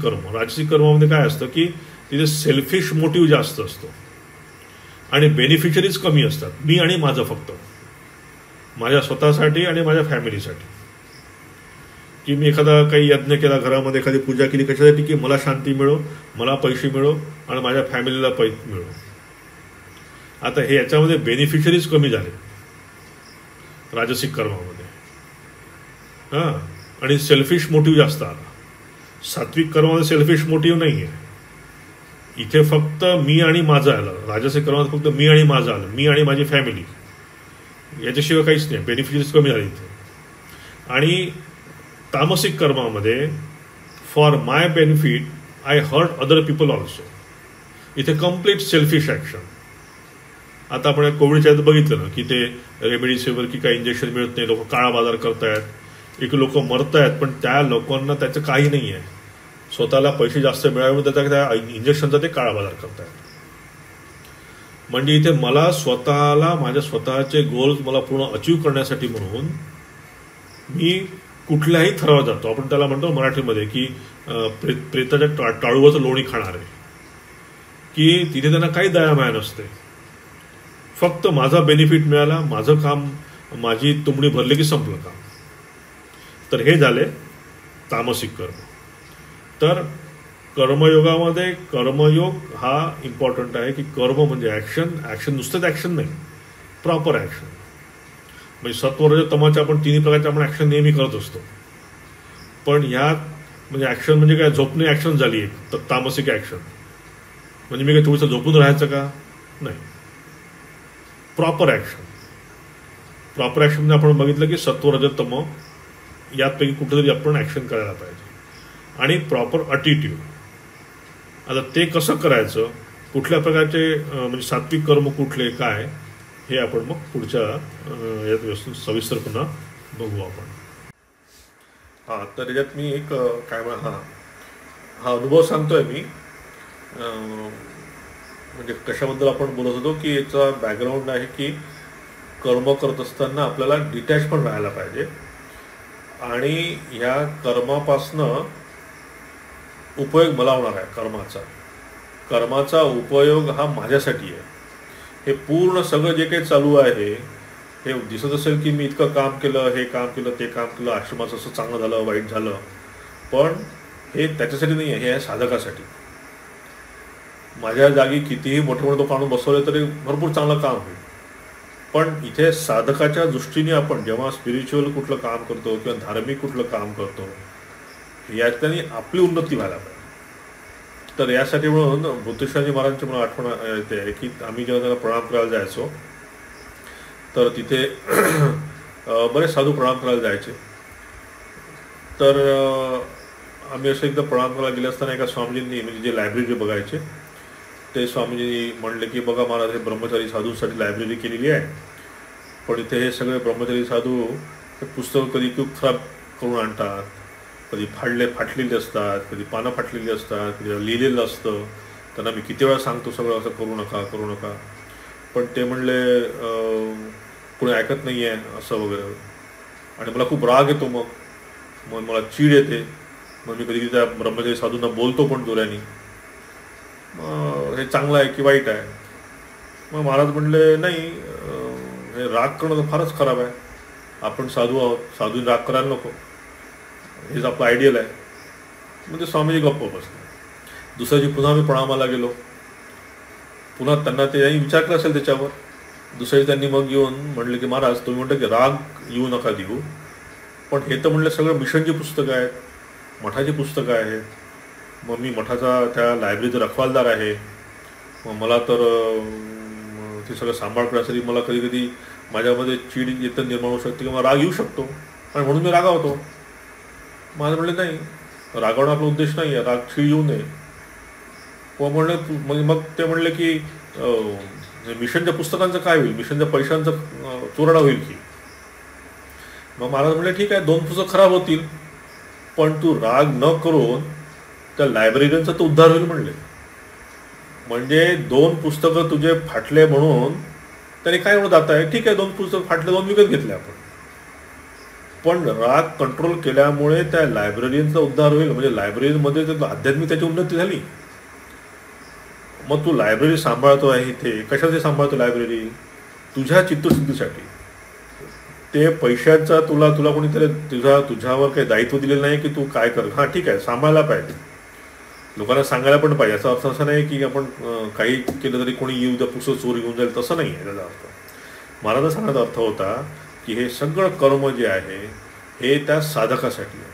कर्म. राजसिक कर्मामध्ये काय असतं की तिथे सेल्फिश मोटिव्ह जास्त असतो आणि बेनिफिशरीज कमी असतात. मी आणि माझं, फक्त माझ्या स्वतःसाठी आणि माझ्या फॅमिलीसाठी. की मी एखादा काही यज्ञ केला घरामध्ये, एखादी पूजा केली, कशासाठी की मला शांती मिळो, मला पैसे मिळो आणि माझ्या फॅमिलीला पैसे मिळो. आता हे याच्यामध्ये बेनिफिशरीज कमी झाले राजसिक कर्मामध्ये. हां, आणि सेल्फिश मोटिव्ह जास्त आला. सात्विक कर्मामध्ये सेल्फिश मोटिव्ह नाही आहे. इथे फक्त मी आणि माझं आलं. राजसिक कर्मात फक्त मी आणि माझं आलं, मी आणि माझी फॅमिली, याच्याशिवाय काहीच नाही. बेनिफिशरीज कमी झाले इथे. आणि तामसिक कर्मामध्ये for my benefit I hurt other people also. इथे कम्प्लीट सेल्फिश ॲक्शन. आता आपण कोविडच्या यात बघितलं ना की ते रेमडेसिवीर की काही इंजेक्शन मिळत नाही, लोक काळा बाजार करतायत, एक लोक मरत आहेत, पण त्या लोकांना त्याचं काही नाही आहे. स्वतःला पैसे जास्त मिळावे म्हणून त्या इंजेक्शनचा ते काळा बाजार करतायत. म्हणजे इथे मला स्वतःला, माझ्या स्वतःचे गोल्स मला पूर्ण अचीव करण्यासाठी म्हणून मी कुठल्याही थरावर जातो. आपण त्याला म्हणतो मराठीमध्ये की प्रेताच्या टाळूवरचं लोणी खाणार आहे, की तिथे त्यांना काही दयामाया नसते. फक्त माझा बेनिफिट मिळाला, माझं काम, माझी तुंबडी भरली की संपलं काम. तर हे झाले तामसिक कर्म. तर कर्मयोगामध्ये कर्मयोग हा इम्पॉर्टंट आहे, की कर्म म्हणजे ॲक्शन नुसतंच ॲक्शन नाही, प्रॉपर ॲक्शन. म्हणजे सत्वरज तमाच्या आपण 3 प्रकारचे आपण ॲक्शन नेहमी करत असतो. पण ह्यात म्हणजे ॲक्शन म्हणजे काय, झोपणे ॲक्शन झाली एक, तर तामसिक ॲक्शन म्हणजे मी काय थोडंसं झोपून राहायचं का, नाही. प्रॉपर ॲक्शन म्हणजे आपण बघितलं की सत्वरजतम यापैकी कुठेतरी आपण ॲक्शन करायला पाहिजे. आणि प्रॉपर अटिट्यूड. आता ते कसं करायचं, कुठल्या प्रकारचे म्हणजे सात्विक कर्म कुठले काय, हे आपण मग पुढच्या यात व्यवस्थित सविस्तर पुन्हा बघू आपण. हां, तर याच्यात मी एक काय हा अनुभव सांगतोय मी. म्हणजे कशाबद्दल आपण बोलत होतो की याचा बॅकग्राऊंड आहे की कर्म करत असताना आपल्याला डिटॅच पण राहायला पाहिजे. आणि ह्या कर्मापासनं उपयोग मला होणार आहे. कर्माचा उपयोग हा माझ्यासाठी आहे. हे पूर्ण सगळं जे काही चालू आहे हे दिसत असेल की मी इतकं काम केलं, हे काम केलं, ते काम केलं, आश्रमाचं असं चांगलं झालं, वाईट झालं, पण हे त्याच्यासाठी नाही आहे, हे आहे साधकासाठी. माझ्या जागी कितीही मोठे मोठे लोक आणून बसवले तरी भरपूर चांगलं काम होईल, पण इथे साधकाच्या दृष्टीने आपण जेव्हा स्पिरिच्युअल कुठलं काम करतो किंवा धार्मिक कुठलं काम करतो याच्याने आपली उन्नती व्हायला पाहिजे. तर यासाठी म्हणून बुद्धेश्वरांजी महाराजांची मला आठवण येते की आम्ही जेव्हा त्यांना प्रणाम करायला जायचो तर तिथे बरेच साधू प्रणाम करायला जायचे. तर आम्ही असं एकदा प्रणाम करायला गेले असताना एका स्वामीजींनी म्हणजे जे लायब्ररी बघायचे ते स्वामीजी म्हणले की बघा महाराज, हे ब्रह्मचारी साधूंसाठी लायब्ररी केलेली आहे, पण इथे हे सगळे ब्रह्मचारी साधू पुस्तकं कधी खूप खराब करून आणतात, कधी फाटलेली असतात, कधी पानं फाटलेली असतात, कधी लिहिलेलं असतं. त्यांना मी किती वेळा सांगतो सगळं असं करू नका, पण ते म्हणले कोणी ऐकत नाही आहे असं वगैरे. आणि मला खूप राग येतो, मग मला चीड येते. मग मी कधी त्या ब्रह्मचारी साधूंना बोलतो पण जोऱ्याने, हे चांगलं आहे की वाईट आहे. मग महाराज म्हणले नाही, हे राग करणं तर फारच खराब आहे. आपण साधू आहोत, साधूंनी राग करायला नको, हेच आपलं आयडियल आहे. म्हणजे स्वामीजी गप्प बसले. दुसऱ्या दिवशी पुन्हा मी प्रणामाला गेलो. पुन्हा त्यांना ते विचार केला असेल त्याच्यावर. दुसऱ्या त्यांनी मग येऊन म्हणले की महाराज, तुम्ही म्हणता की राग येऊ नका देऊ, पण हे तर म्हणलं सगळं मिशनची पुस्तकं आहेत, मठाची पुस्तकं आहेत. मग मी मठाचा त्या लायब्ररीचा रखवालदार आहे. मग मला तर ते सगळं सांभाळ करण्यासाठी मला कधी कधी माझ्यामध्ये चीड येतं निर्माण होऊ शकते किंवा राग येऊ शकतो, आणि म्हणून मी रागावतो. माझं म्हणले नाही, रागावणं आपला उद्देश नाही आहे, राग चीड येऊ नये. मग ते म्हणले की मिशनच्या पुस्तकांचं काय होईल, मिशनच्या पैशांचं चोरडा होईल की. मग महाराज म्हणले ठीक आहे, 2 पुस्तकं खराब होतील, पण तू राग न करून त्या लायब्ररीचा तो उद्धार होईल म्हणले. म्हणजे 2 पुस्तकं तुझे फाटले म्हणून त्याने काय एवढं जात आहे, ठीक आहे, 2 पुस्तकं फाटले, 2 विकत घेतले आपण, पण राग कंट्रोल केल्यामुळे त्या लायब्ररीचा उद्धार होईल. म्हणजे लायब्ररीमध्ये तर आध्यात्मिक त्याची उन्नती झाली. मग तू लायब्ररी सांभाळतो आहे, इथे कशासाठी सांभाळतो लायब्ररी? तुझ्या चित्तशुद्धीसाठी. ते पैशाचा तुला कोणीतरी तुझ्यावर काही दायित्व दिलेलं नाही की तू काय कर. हां ठीक आहे, सांभाळायला पाहिजे, लोकांना सांगायला पण पाहिजे. याचा अर्थ असा नाही की आपण काही केलं तरी कोणी येऊ द्या पुस्तक चोरी घेऊन जाईल, तसं नाही आहे त्याचा अर्थ. महाराज सांगण्याचा अर्थ होता की हे सगळं कर्म जे आहे हे त्या साधकासाठी आहे,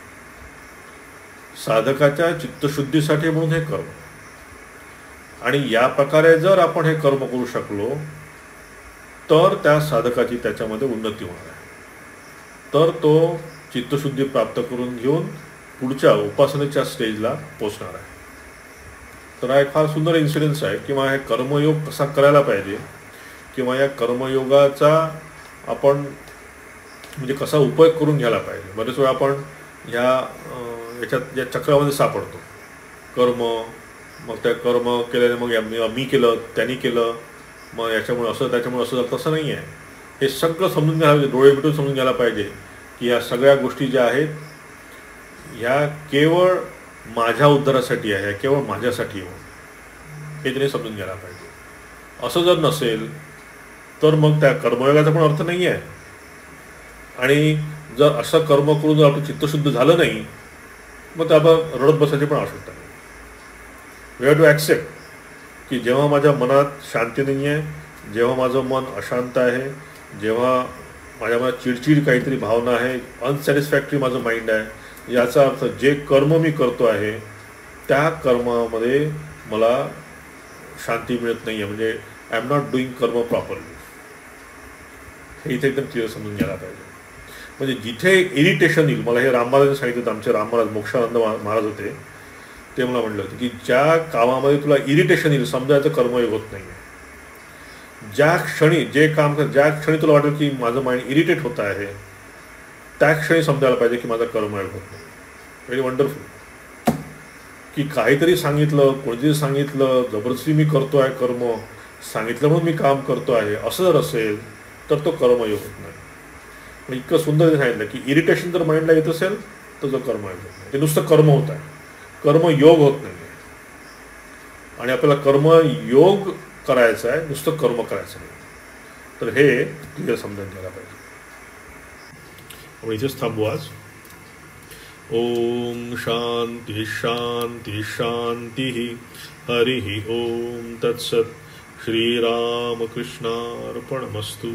साधकाच्या चित्तशुद्धीसाठी म्हणून हे कर्म. आणि या प्रकारे जर आपण हे कर्म करू शकलो तर त्या साधकाची त्याच्यामध्ये उन्नती होणार आहे. तर तो चित्तशुद्धी प्राप्त करून घेऊन पुढच्या उपासनेच्या स्टेजला पोचणार आहे. तर हा एक फार सुंदर इन्सिडेन्स आहे किंवा हे कर्मयोग कसा करायला पाहिजे किंवा या कर्मयोगाचा आपण म्हणजे कसा उपयोग करून घ्यायला पाहिजे. बरेच वेळा आपण याच्यात या चक्रामध्ये सापडतो. कर्म, मग त्या कर्म केल्याने मग मी केलं, त्यांनी केलं, मग याच्यामुळे असं त्याच्यामुळे असं, तसं नाही आहे. हे सगळं समजून घ्यायला पाहिजे, डोळे मिटून समजून घ्यायला पाहिजे की ह्या सगळ्या गोष्टी ज्या आहेत ह्या केवळ माझ्या उद्धारासाठी आहे, केवळ माझ्यासाठी हो, हे त्याने समजून घ्यायला पाहिजे. असं जर नसेल तर मग त्या कर्मयोगाचा पण अर्थ नाही आहे. आणि जर असं कर्म करून जर आपलं चित्तशुद्ध झालं नाही मग त्या आपण रडत बसायची पण आवश्यकता नाही. वी हॅव टू ॲक्सेप्ट की जेव्हा माझ्या मनात शांती नाही आहे, जेव्हा माझं मन अशांत आहे, जेव्हा माझ्या मनात चिडचिड काहीतरी भावना आहे, अनसॅटिस्फॅक्टरी माझं माइंड आहे, याचा अर्थ जे कर्म मी करतो आहे त्या कर्मामध्ये मला शांती मिळत नाही आहे, म्हणजे आय एम नॉट डुईंग कर्म प्रॉपरली. हे इथे एकदम क्लिअर समजून घ्यायला पाहिजे. म्हणजे जिथे इरिटेशन येईल, मला हे राम महाराजांनी सांगितलं होतं, आमचे राम महाराज मोक्षानंद महाराज होते, ते मला म्हटलं होतं की ज्या कामामध्ये तुला इरिटेशन येईल समजायचं कर्मयोग होत नाही आहे. ज्या क्षणी जे काम कर, ज्या क्षणी तुला वाटेल की माझं माइंड इरिटेट होत आहे त्या क्षणी समजायला पाहिजे की माझा कर्मयोग होत नाही. व्हेरी वंडरफुल की काहीतरी सांगितलं, कोणीतरी सांगितलं, जबरदस्ती मी करतो आहे कर्म, सांगितलं म्हणून मी काम करतो आहे, असं जर असेल तर तो कर्मयोग होत नाही. इतकं सुंदर सांगितलं की इरिटेशन जर माइंडला येत असेल तर जो कर्म आहे ते नुसतं कर्म होत आहे, कर्मयोग होत नाही. आणि आपल्याला कर्मयोग करायचा आहे, नुसतं कर्म करायचं नाही. तर हे क्लिअर समजून घ्यायला पाहिजे. आपण इथेच थांबू आज. ओम शांती शांती शांती. हरि ओम तत्सत. श्रीरामकृष्णार्पणमस्तु.